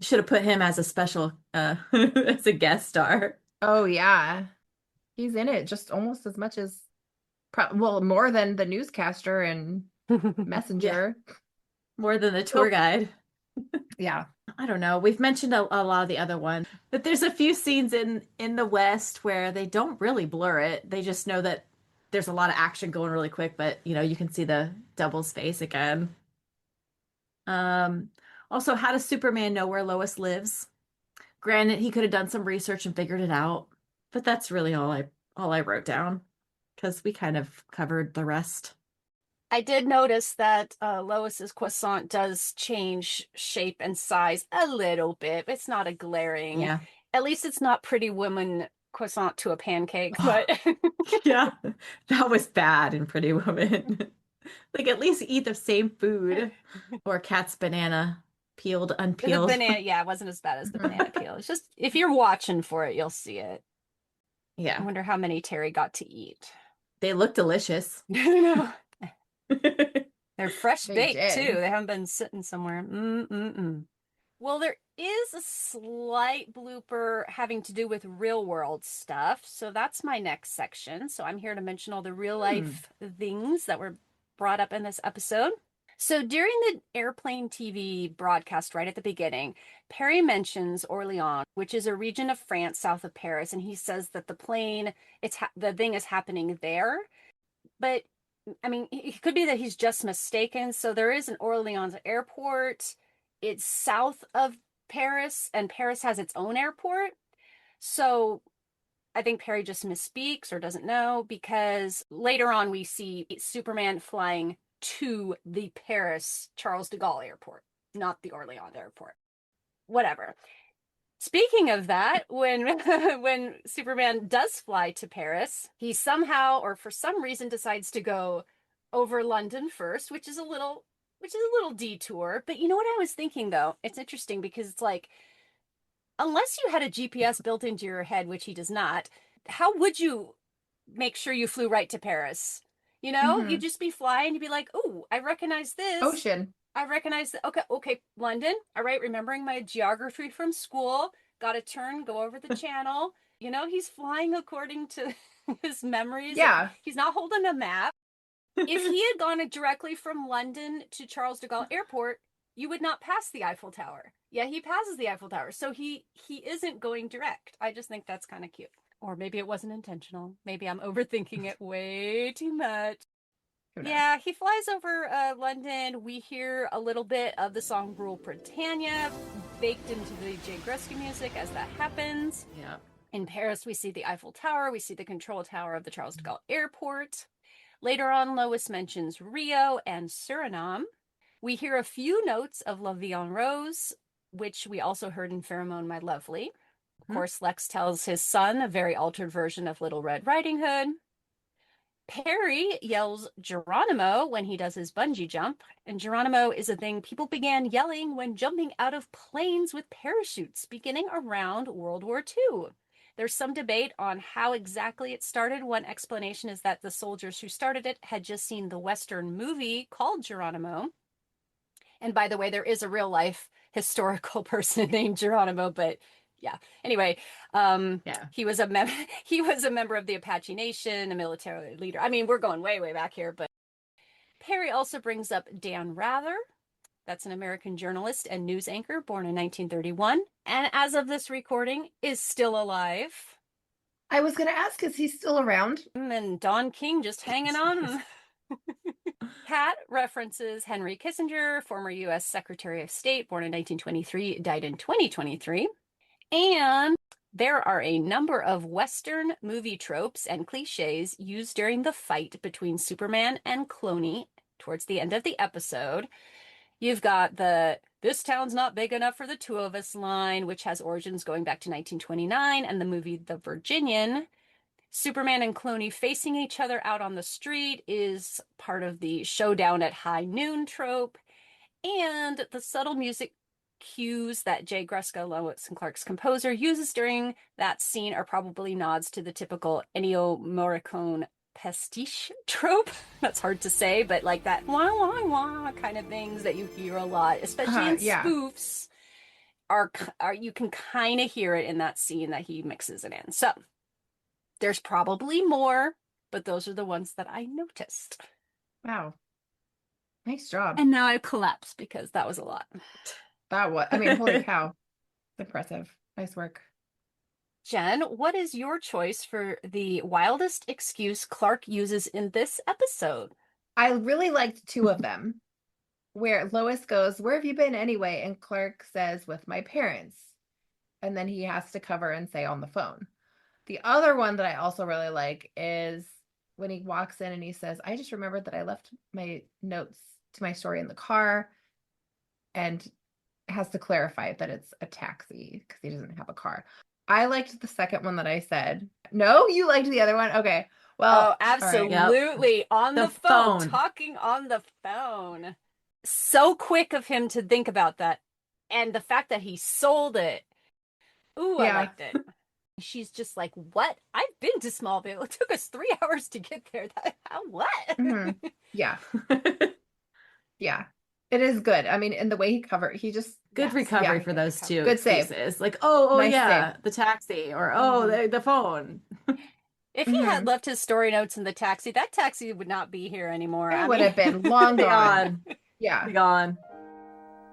Should have put him as a special, as a guest star. Oh, yeah. He's in it just almost as much as, more than the newscaster and messenger. Yeah. More than the tour guide. Yeah. I don't know. We've mentioned a lot of the other ones, but there's a few scenes in the West where they don't really blur it. They just know that there's a lot of action going really quick, but you can see the double's face again. Also, how does Superman know where Lois lives? Granted, he could have done some research and figured it out, but that's really all I wrote down because we kind of covered the rest. I did notice that Lois's croissant does change shape and size a little bit. It's not a glaring. Yeah. At least it's not Pretty Woman croissant to a pancake, but yeah, that was bad in Pretty Woman. Like at least eat the same food. Or Cat's banana, peeled, unpeeled. The banana, yeah, it wasn't as bad as the banana peel. It's just if you're watching for it, you'll see it. Yeah. I wonder how many Terry got to eat. They look delicious. They're fresh baked did. too. They haven't been sitting somewhere. Well, there is a slight blooper having to do with real world stuff. So that's my next section. So I'm here to mention all the real life things that were brought up in this episode. So during the airplane TV broadcast right at the beginning, Perry mentions Orléans, which is a region of France south of Paris. And he says that the plane, the thing is happening there. But I mean, it could be that he's just mistaken. So there is an Orleans airport. It's south of Paris, and Paris has its own airport. So I think Perry just misspeaks or doesn't know, because later on we see Superman flying to the Paris Charles de Gaulle airport, not the Orléans airport. Whatever. Speaking of that, when when Superman does fly to Paris, he somehow or for some reason decides to go over London first, which is a little detour. But you know what I was thinking though? It's interesting because it's like, unless you had a GPS built into your head, which he does not, how would you make sure you flew right to Paris? You know, Mhm. you'd just be flying, you'd be like, oh, I recognize this. Ocean. I recognize that. Okay, London. All right, remembering my geography from school. Got to turn, go over the channel. You know, he's flying according to his memories. Yeah. He's not holding a map. If he had gone directly from London to Charles de Gaulle Airport, you would not pass the Eiffel Tower. Yeah, he passes the Eiffel Tower. So he isn't going direct. I just think that's kind of cute. Or maybe it wasn't intentional. Maybe I'm overthinking it way too much. Yeah, he flies over London. We hear a little bit of the song Rule Britannia baked into the Jay Gretzky music as that happens. Yeah. In Paris, we see the Eiffel Tower. We see the control tower of the Charles de Gaulle Airport. Later on, Lois mentions Rio and Suriname. We hear a few notes of La Vie en Rose, which we also heard in Pheromone My Lovely. Of course, Lex tells his son a very altered version of Little Red Riding Hood. Perry yells Geronimo when he does his bungee jump, and Geronimo is a thing people began yelling when jumping out of planes with parachutes beginning around World War II. There's some debate on how exactly it started. One explanation is that the soldiers who started it had just seen the Western movie called Geronimo. And by the way, there is a real life historical person named Geronimo, but yeah. Anyway, he was a member of the Apache Nation, a military leader. I mean, we're going way, way back here, but Perry also brings up Dan Rather. That's an American journalist and news anchor born in 1931, and as of this recording, is still alive. I was going to ask, is he still around? And Don King just hanging on. Pat references Henry Kissinger, former U.S. Secretary of State, born in 1923, died in 2023. And there are a number of Western movie tropes and cliches used during the fight between Superman and Cloney towards the end of the episode. You've got the "this town's not big enough for the two of us" line, which has origins going back to 1929 and the movie The Virginian. Superman and Cloney facing each other out on the street is part of the showdown at high noon trope. And the subtle music cues that Jay Gretzky, Lois Clark's composer, uses during that scene are probably nods to the typical Ennio Morricone pastiche trope. That's hard to say, but like that wah wah wah kind of things that you hear a lot, especially in spoofs, are you can kind of hear it in that scene that he mixes it in. So there's probably more, but those are the ones that I noticed. Wow. Nice job. And now I collapse because that was a lot. That was, I mean, holy cow. Impressive. Nice work. Jen, what is your choice for the wildest excuse Clark uses in this episode? I really liked two of them, where Lois goes, "Where have you been anyway?" And Clark says, "With my parents." And then he has to cover and say, "On the phone." The other one that I also really like is when he walks in and he says, "I just remembered that I left my notes to my story in the car," and has to clarify that it's a taxi because he doesn't have a car. I liked the second one that I said. No, you liked the other one? Okay. Well, absolutely. Right. On the phone, talking on the phone. So quick of him to think about that. And the fact that he sold it. Ooh, I liked it. She's just like, "What? I've been to Smallville. It took us 3 hours to get there. What?" Mm-hmm. Yeah. Yeah. It is good. I mean, in the way he covered, he just good recovery for those two. Good save. Like, nice save. The taxi, or the phone. If he had left his story notes in the taxi, that taxi would not be here anymore. It would have been long gone. Yeah. Gone.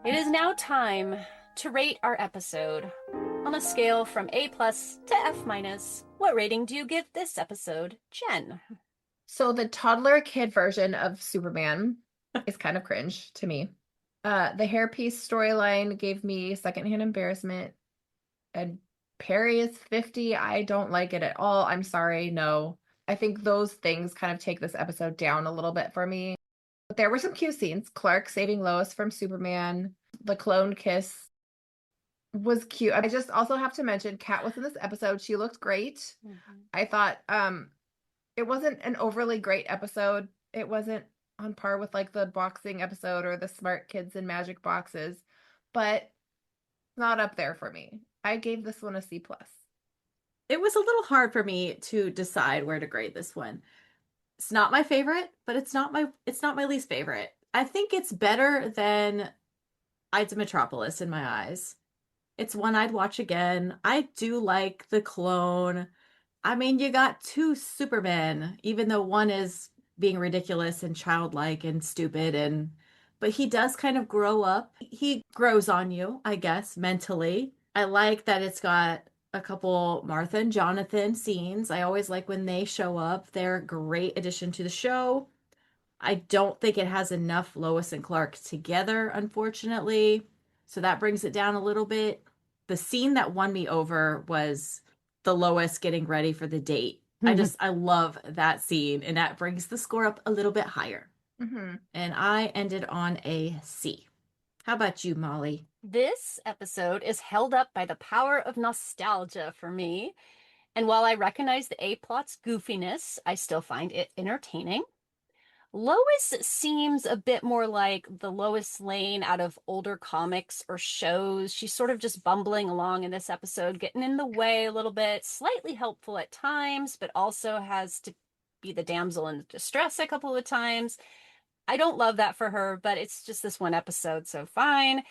It is now time to rate our episode. On a scale from A+ to F-, what rating do you give this episode, Jen? So the toddler kid version of Superman is kind of cringe to me. The hairpiece storyline gave me secondhand embarrassment. And Perry is 50. I don't like it at all. I'm sorry. No. I think those things kind of take this episode down a little bit for me. But there were some cute scenes. Clark saving Lois from Superman. The clone kiss was cute. I just also have to mention Kat was in this episode. She looked great. I thought it wasn't an overly great episode. It wasn't on par with like the boxing episode or the smart kids in magic boxes, but not up there for me. I gave this one a C+. It was a little hard for me to decide where to grade this one. It's not my favorite, but it's not my least favorite. I think it's better than Ides of Metropolis in my eyes. It's one I'd watch again. I do like the clone. I mean, you got two Supermen, even though one is being ridiculous and childlike and stupid, but he does kind of grow up. He grows on you, I guess, mentally. I like that it's got a couple Martha and Jonathan scenes. I always like when they show up. They're a great addition to the show. I don't think it has enough Lois and Clark together, unfortunately. So that brings it down a little bit. The scene that won me over was the Lois getting ready for the date. I love that scene, and that brings the score up a little bit higher. And I ended on a C. How about you, Molly? This episode is held up by the power of nostalgia for me. And while I recognize the A-plot's goofiness, I still find it entertaining. Lois seems a bit more like the Lois Lane out of older comics or shows. She's sort of just bumbling along in this episode, getting in the way a little bit, slightly helpful at times, but also has to be the damsel in distress a couple of times. I don't love that for her, but it's just this one episode, so fine.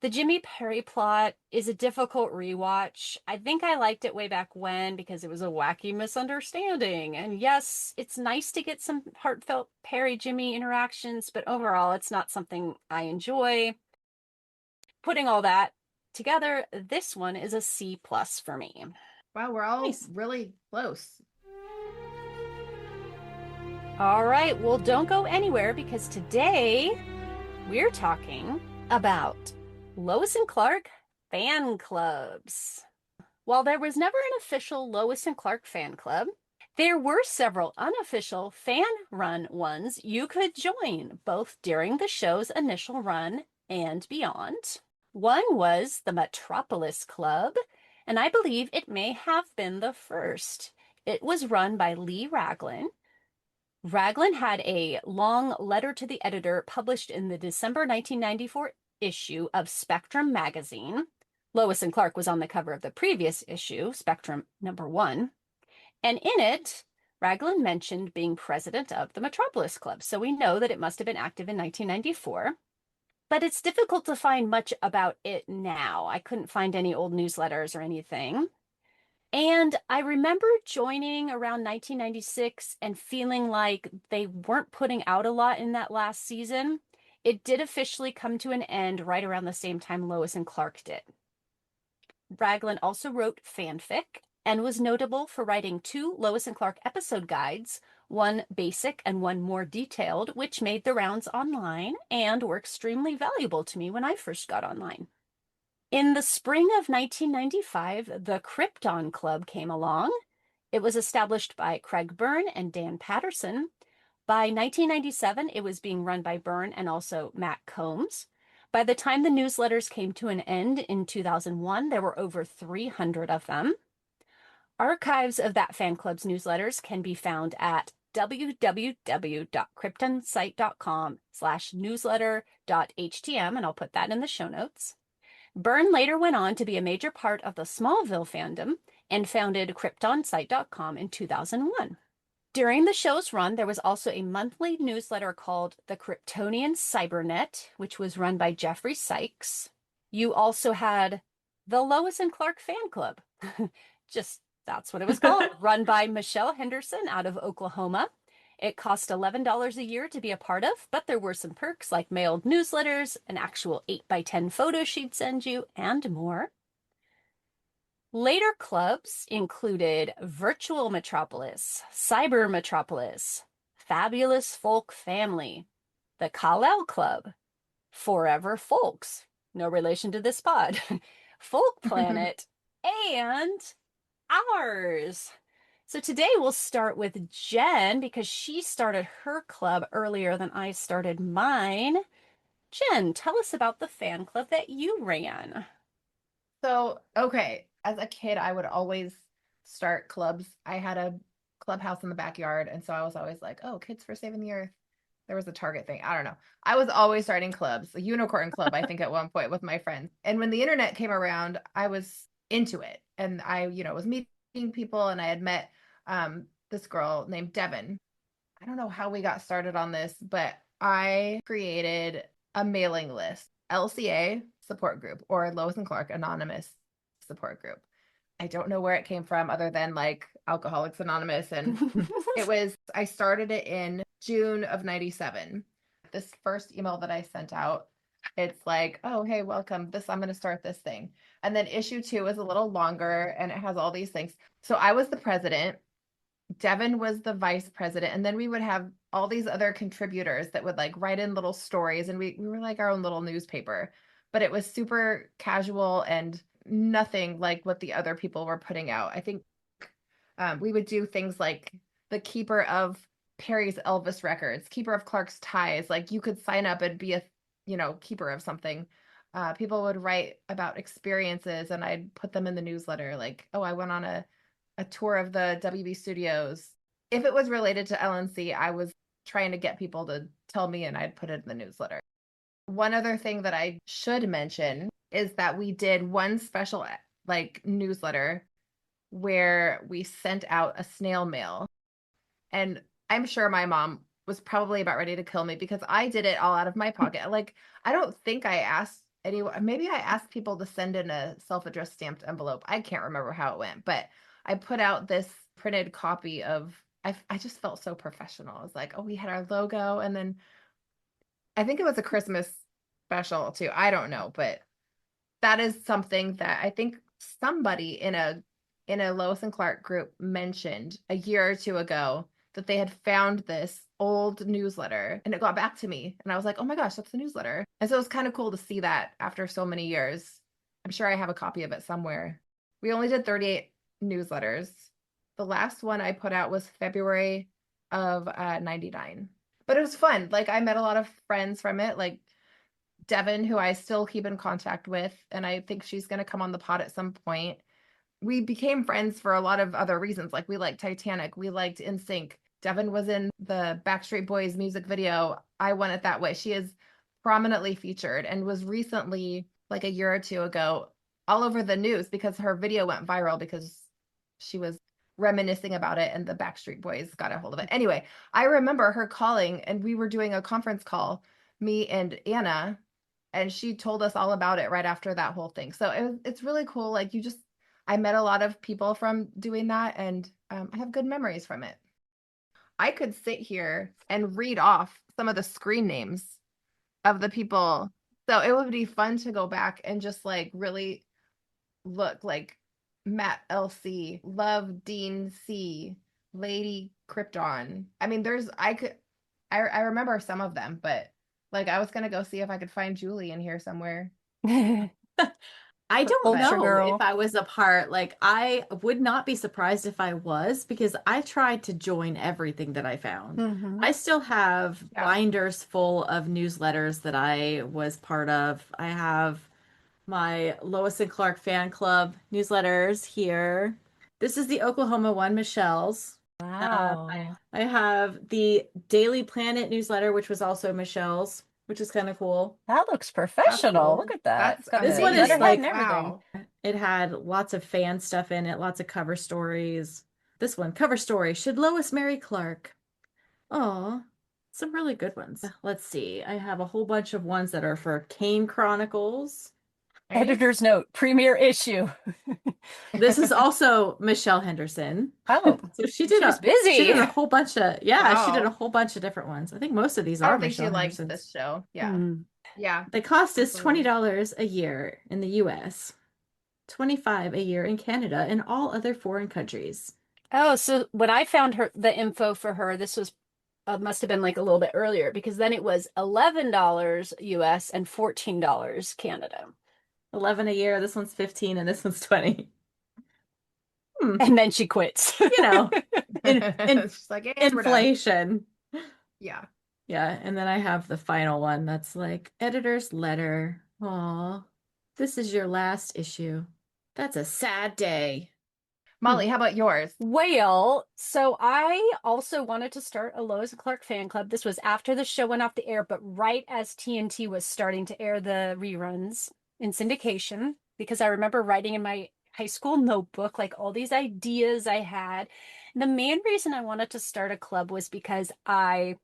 The Jimmy Perry plot is a difficult rewatch. I think I liked it way back when because it was a wacky misunderstanding. And yes, it's nice to get some heartfelt Perry-Jimmy interactions, but overall, it's not something I enjoy. Putting all that together, this one is a C+ for me. Wow, we're all really close. All right, well, don't go anywhere because today we're talking about Lois and Clark Fan Clubs. While there was never an official Lois and Clark fan club, there were several unofficial fan-run ones you could join, both during the show's initial run and beyond. One was the Metropolis Club, and I believe it may have been the first. It was run by Lee Raglan. Raglan had a long letter to the editor published in the December 1994 issue of Spectrum magazine. Lois and Clark was on the cover of the previous issue, Spectrum #1. And in it, Raglan mentioned being president of the Metropolis Club, so we know that it must have been active in 1994. But it's difficult to find much about it now. I couldn't find any old newsletters or anything. And I remember joining around 1996 and feeling like they weren't putting out a lot in that last season. It did officially come to an end right around the same time Lois and Clark did. Raglan also wrote fanfic and was notable for writing 2 Lois and Clark episode guides, one basic and one more detailed, which made the rounds online and were extremely valuable to me when I first got online. In the spring of 1995, the Krypton Club came along. It was established by Craig Byrne and Dan Patterson. By 1997, it was being run by Byrne and also Matt Combs. By the time the newsletters came to an end in 2001, there were over 300 of them. Archives of that fan club's newsletters can be found at www.kryptonsite.com/newsletter.htm, and I'll put that in the show notes. Byrne later went on to be a major part of the Smallville fandom and founded KryptonSite.com in 2001. During the show's run, there was also a monthly newsletter called the Kryptonian Cybernet, which was run by Jeffrey Sykes. You also had the Lois and Clark Fan Club. Just, that's what it was called. Run by Michelle Henderson out of Oklahoma. It cost $11 a year to be a part of, but there were some perks like mailed newsletters, an actual 8x10 photo she'd send you, and more. Later clubs included Virtual Metropolis, Cyber Metropolis, Fabulous Folk Family, the Kal-El Club, Forever Folks, no relation to this pod, Folk Planet, and ours. So today we'll start with Jen because she started her club earlier than I started mine. Jen, tell us about the fan club that you ran. So, okay, as a kid, I would always start clubs. I had a clubhouse in the backyard, and so I was always like, oh, Kids for Saving the Earth. There was a Target thing. I don't know. I was always starting clubs, a unicorn club, I think, at one point with my friends. And when the internet came around, I was into it. And I, was meeting people, and I had met this girl named Devin. I don't know how we got started on this, but I created a mailing list, LCA support group, or Lois and Clark Anonymous support group. I don't know where it came from other than like Alcoholics Anonymous. And I started it in June of 97. This first email that I sent out, it's like, oh, hey, welcome. I'm going to start this thing. And then issue 2 is a little longer and it has all these things. So I was the president. Devin was the vice president. And then we would have all these other contributors that would like write in little stories. And we were like our own little newspaper, but it was super casual and nothing like what the other people were putting out. I think we would do things like the keeper of Perry's Elvis records, keeper of Clark's ties. Like you could sign up and be a, keeper of something. People would write about experiences and I'd put them in the newsletter. Like, oh, I went on a tour of the WB studios. If it was related to LNC, I was trying to get people to tell me and I'd put it in the newsletter. One other thing that I should mention is that we did one special like newsletter where we sent out a snail mail. And I'm sure my mom was probably about ready to kill me because I did it all out of my pocket. Like, I don't think I asked anyone. Maybe I asked people to send in a self-addressed stamped envelope. I can't remember how it went, but I put out this printed copy of, I just felt so professional. I was like, oh, we had our logo. And then I think it was a Christmas special too. I don't know, but that is something that I think somebody in a Lois and Clark group mentioned a year or 2 ago that they had found this old newsletter and it got back to me. And I was like, oh my gosh, that's the newsletter. And so it was kind of cool to see that after so many years. I'm sure I have a copy of it somewhere. We only did 38 newsletters. The last one I put out was February of 99. But it was fun. Like I met a lot of friends from it, like Devin, who I still keep in contact with. And I think she's going to come on the pod at some point. We became friends for a lot of other reasons. Like we liked Titanic. We liked NSYNC. Devin was in the Backstreet Boys music video. I Want It That Way. She is prominently featured and was recently, like a year or 2 ago, all over the news because her video went viral because she was reminiscing about it and the Backstreet Boys got a hold of it. Anyway, I remember her calling and we were doing a conference call, me and Anna, and she told us all about it right after that whole thing. So it's really cool. Like I met a lot of people from doing that and I have good memories from it. I could sit here and read off some of the screen names of the people. So it would be fun to go back and just like really look, like Matt LC, Love Dean C, Lady Krypton. I mean, I remember some of them, but like I was gonna go see if I could find Julie in here somewhere. I don't Culture know girl. if I was a part. Like, I would not be surprised if I was because I tried to join everything that I found. I still have binders full of newsletters that I was part of. I have my Lois and Clark Fan Club newsletters here. This is the Oklahoma one, Michelle's. Wow. I have the Daily Planet newsletter, which was also Michelle's, which is kind of cool. That looks professional. Cool. Look at that. That's This one is letterhead like, and everything. wow. It had lots of fan stuff in it, lots of cover stories. This one, cover story, Should Lois Marry Clark? Oh, some really good ones. Let's see. I have a whole bunch of ones that are for Kane Chronicles. Editor's note, premiere issue. This is also Michelle Henderson. Oh, so she was busy. She did a whole bunch of, she did Wow. a whole bunch of different ones. I think most of these I are don't think she Michelle likes Henderson's. this show. Yeah. Yeah. The cost is Absolutely. $20 a year in the US, $25 a year in Canada, and all other foreign countries. Oh, so when I found the info for her, this was must have been like a little bit earlier, because then it was $11 US and $14 Canada. 11 a year. This one's 15 and this one's 20. And then she quits. You know, She's like, "And we're done." inflation. Yeah. Yeah, and then I have the final one that's like, editor's letter. Aw, this is your last issue. That's a sad day. Molly, how about yours? Well, so I also wanted to start a Lois Clark fan club. This was after the show went off the air, but right as TNT was starting to air the reruns in syndication, because I remember writing in my high school notebook, like all these ideas I had. The main reason I wanted to start a club was because I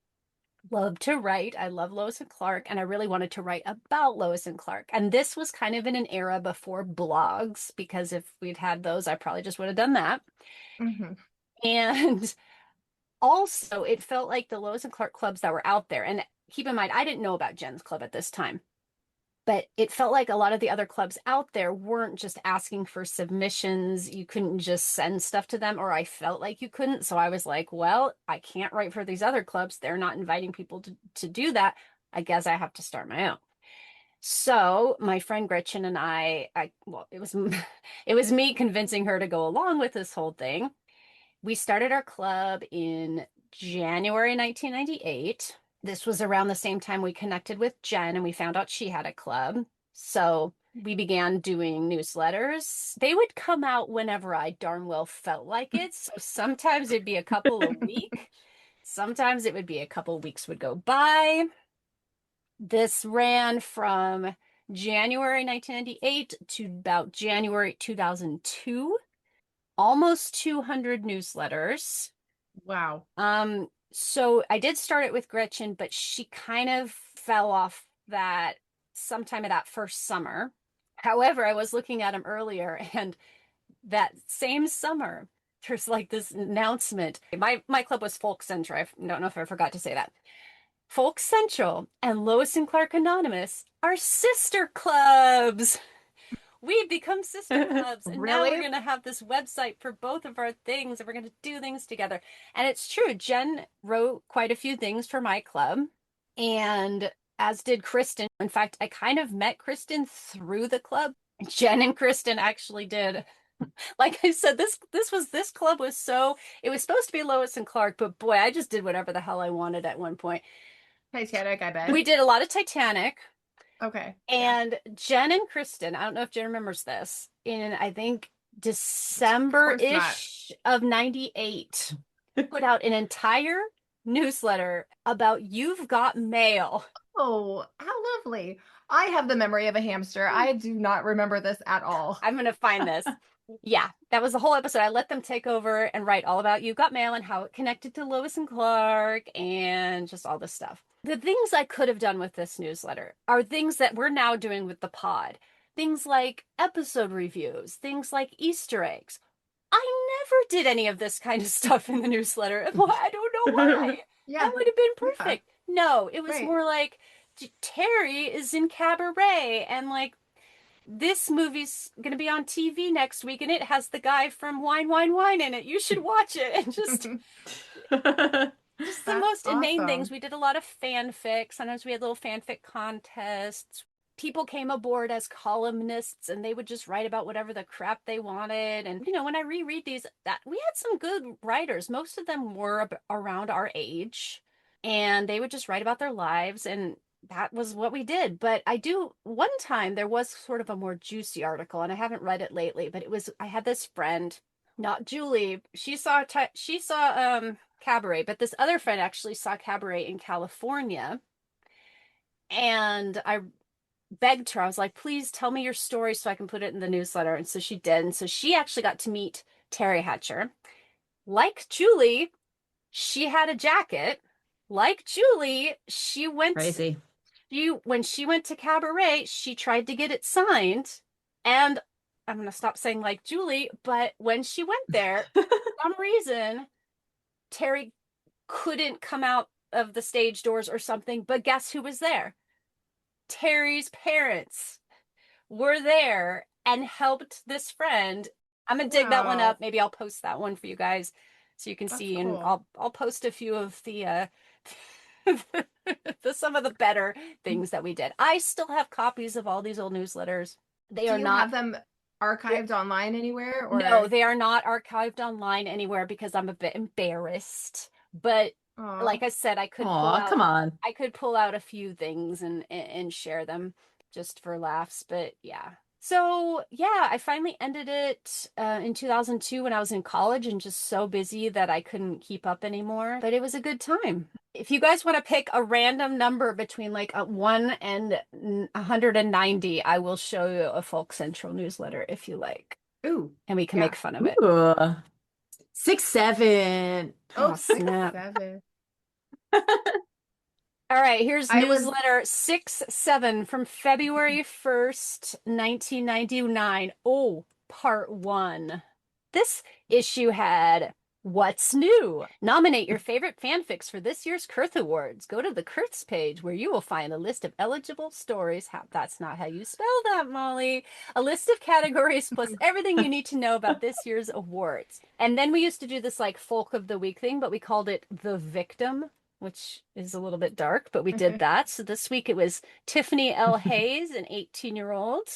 love to write. I love Lois and Clark, and I really wanted to write about Lois and Clark. And this was kind of in an era before blogs, because if we'd had those, I probably just would have done that. Mm-hmm. And also, it felt like the Lois and Clark clubs that were out there. And keep in mind, I didn't know about Jen's club at this time, but it felt like a lot of the other clubs out there weren't just asking for submissions. You couldn't just send stuff to them, or I felt like you couldn't. So I was like, well, I can't write for these other clubs. They're not inviting people to do that. I guess I have to start my own. So my friend Gretchen and well, it was me convincing her to go along with this whole thing. We started our club in January 1998. This was around the same time we connected with Jen and we found out she had a club. So we began doing newsletters. They would come out whenever I darn well felt like it. So sometimes it'd be a couple a week. Sometimes it would be a couple weeks would go by. This ran from January 1998 to about January 2002. Almost 200 newsletters. Wow. So I did start it with Gretchen, but she kind of fell off that sometime of that first summer. However, I was looking at them earlier, and that same summer, there's like this announcement. My club was Folk Central. I don't know if I forgot to say that. Folk Central and Lois and Clark Anonymous are sister clubs. We've become sister clubs, and now we're going to have this website for both of our things, and we're going to do things together. And it's true. Jen wrote quite a few things for my club, and as did Kristen. In fact, I kind of met Kristen through the club. Jen and Kristen actually did. Like I said, this club was it was supposed to be Lois and Clark, but boy, I just did whatever the hell I wanted at one point. Titanic, I bet. We did a lot of Titanic. Okay. And Jen and Kristen, I don't know if Jen remembers this, in I think December-ish of 98, put out an entire newsletter about You've Got Mail. Oh, how lovely. I have the memory of a hamster. I do not remember this at all. I'm going to find this. Yeah, that was the whole episode. I let them take over and write all about You've Got Mail and how it connected to Lois and Clark and just all this stuff. The things I could have done with this newsletter are things that we're now doing with the pod. Things like episode reviews, things like Easter eggs. I never did any of this kind of stuff in the newsletter. Well, I don't know why. That would have been perfect. Yeah. No, it was more like Terry is in Cabaret, and like this movie's going to be on TV next week, and it has the guy from Wine, Wine, Wine in it. You should watch it. And just the most inane things. We did a lot of fanfic. Sometimes we had little fanfic contests. People came aboard as columnists, and they would just write about whatever the crap they wanted. And, you know, when I reread these, that we had some good writers. Most of them were around our age, and they would just write about their lives, and that was what we did. But one time there was sort of a more juicy article, and I haven't read it lately, but I had this friend, not Julie. She saw Cabaret, but this other friend actually saw Cabaret in California. And I begged her, I was like, please tell me your story so I can put it in the newsletter. And so she did. And so she actually got to meet Terry Hatcher. Like Julie, she had a jacket. Like Julie, she went crazy. When she went to Cabaret, she tried to get it signed. And I'm going to stop saying like Julie, but when she went there, for some reason, Terry couldn't come out of the stage doors or something, but guess who was there? Terry's parents were there and helped this friend. I'm going to dig that one up. Maybe I'll post that one for you guys. So you can That's see, and cool. I'll post a few of the some of the better things that we did. I still have copies of all these old newsletters. They Do are you not have them archived online anywhere, no, or? they are not archived online anywhere because I'm a bit embarrassed. But Aw. like I said, Aw, come on. I could pull out a few things and share them just for laughs. But yeah. So yeah, I finally ended it in 2002 when I was in college and just so busy that I couldn't keep up anymore. But it was a good time. If you guys want to pick a random number between like 1 and 190, I will show you a Folk Central newsletter if you like. Ooh. And we can Yeah. make fun of it. Ooh. 6, 7. Oh, six, snap. 7. All right, here's I was- newsletter 6-7 from February 1st, 1999. Oh, part 1. This issue had What's New? Nominate your favorite fanfics for this year's Kurth Awards. Go to the Kurths page where you will find a list of eligible stories. That's not how you spell that, Molly. A list of categories plus everything you need to know about this year's awards. And then we used to do this like Folk of the Week thing, but we called it The Victim, which is a little bit dark, but we did that. So this week it was Tiffany L. Hayes, an 18-year-old.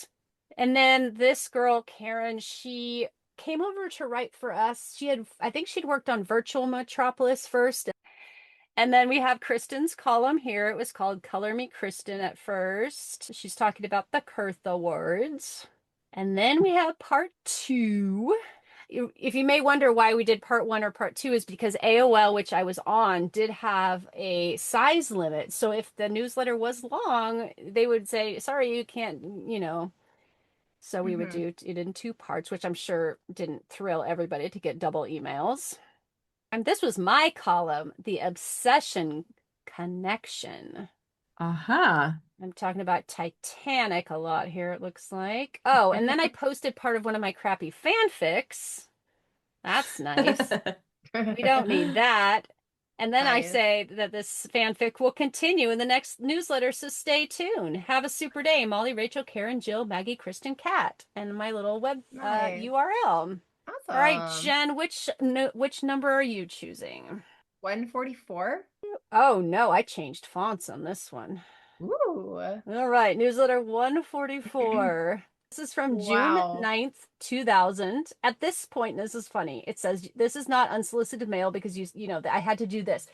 And then this girl, Karen, she came over to write for us. I think she'd worked on Virtual Metropolis first. And then we have Kristen's column here. It was called Color Me Kristen at first. She's talking about the Kurth Awards. And then we have part 2. If you may wonder why we did part 1 or part 2 is because AOL, which I was on, did have a size limit. So if the newsletter was long, they would say, sorry, you can't, So we would do it in 2 parts, which I'm sure didn't thrill everybody to get double emails. And this was my column, The Obsession Connection. Uh-huh. I'm talking about Titanic a lot here, it looks like. Oh, and then I posted part of one of my crappy fanfics. That's nice. We don't need that. And then I say that this fanfic will continue in the next newsletter, so stay tuned. Have a super day. Molly, Rachel, Karen, Jill, Maggie, Kristen, Kat, and my little web URL. Awesome. All right, Jen, which number are you choosing? 144. Oh, no, I changed fonts on this one. Ooh. All right, newsletter 144. This is from June 9th, 2000. At this point, this is funny. It says, this is not unsolicited mail because I had to do this.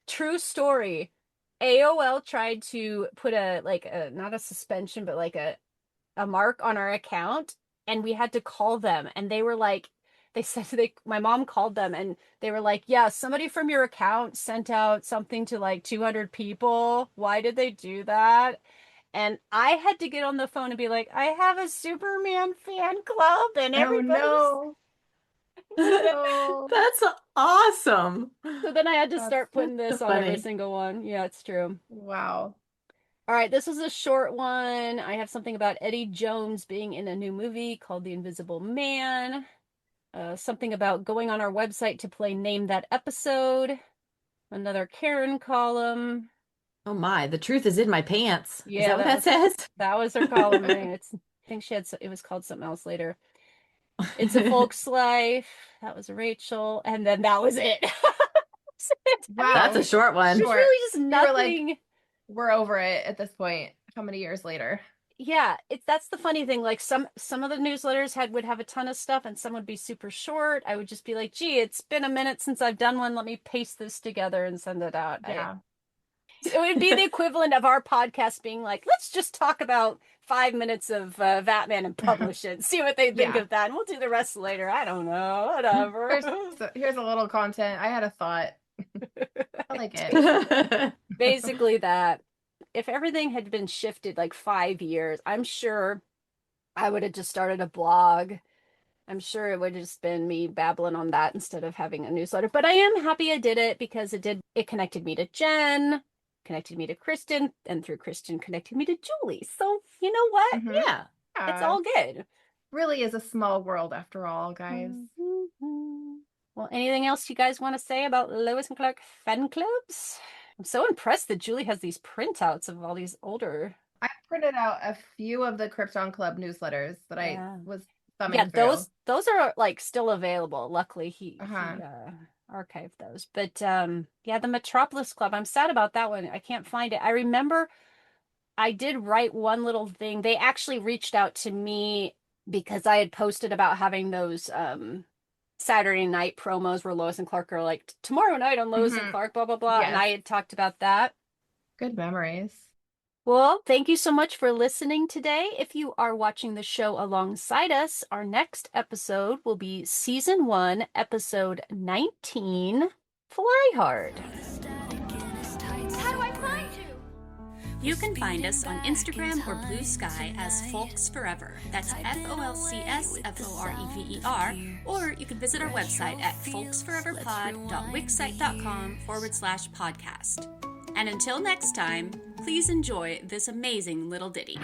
True story. AOL tried to put not a suspension, but like a mark on our account, and we had to call them, and they were like, my mom called them and they were like, yeah, somebody from your account sent out something to like 200 people. Why did they do that? And I had to get on the phone and be like, I have a Superman fan club and everybody's no. That's awesome. So then I had to start putting this on every single one. Yeah, it's true. Wow. All right, this was a short one. I have something about Eddie Jones being in a new movie called The Invisible Man. Something about going on our website to play Name That Episode. Another Karen column. Oh my, the truth is in my pants. Yeah, is that what that says? That was her column name. I think it was called something else later. It's a Folk's Life. That was Rachel. And then that was it. Wow. That's a short one. It's really just nothing. We're over it at this point. How many years later? Yeah, that's the funny thing. Like some of the newsletters would have a ton of stuff and some would be super short. I would just be like, gee, it's been a minute since I've done one. Let me paste this together and send it out. Yeah. It would be the equivalent of our podcast being like, let's just talk about 5 minutes of Vatman and publish it. See what they think of that. And we'll do the rest later. I don't know. Whatever. Here's a little content. I had a thought. I like it. Basically that. If everything had been shifted like 5 years, I'm sure I would have just started a blog. I'm sure it would have just been me babbling on that instead of having a newsletter. But I am happy I did it because it connected me to Jen, connected me to Kristen, and through Kristen connected me to Julie. So you know what? Yeah, it's all good. Really is a small world after all, guys. Well, anything else you guys want to say about Lois and Clark Fan Clubs? I'm so impressed that Julie has these printouts of all these older. I printed out a few of the Krypton Club newsletters that I was thumbing through. those are like still available. Luckily, he archive those. But yeah, the Metropolis Club, I'm sad about that one. I can't find it. I remember I did write one little thing. They actually reached out to me because I had posted about having those Saturday night promos where Lois and Clark are like, tomorrow night on Lois and Clark, blah, blah, blah. Yes. And I had talked about that. Good memories. Well, thank you so much for listening today. If you are watching the show alongside us, our next episode will be Season 1, Episode 19, Fly Hard. How do I find you? You can find us on Instagram or Blue Sky as Folks Forever. That's FOLCSFOREVER. Or you can visit our website at folksforeverpod.wixsite.com/podcast. And until next time, please enjoy this amazing little ditty.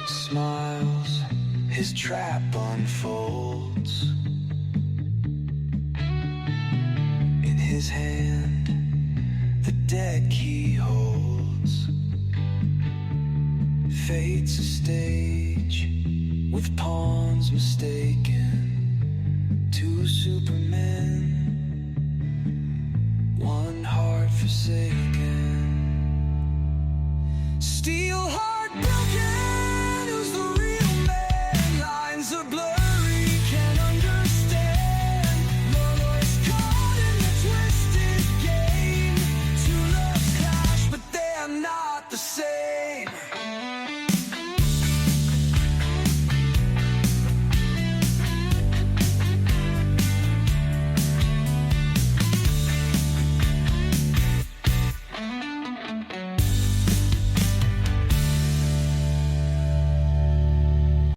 Smiles, his trap unfolds. In his hand, the deck he holds. Fate's a stage with pawns mistaken. Two supermen, one heart forsaken.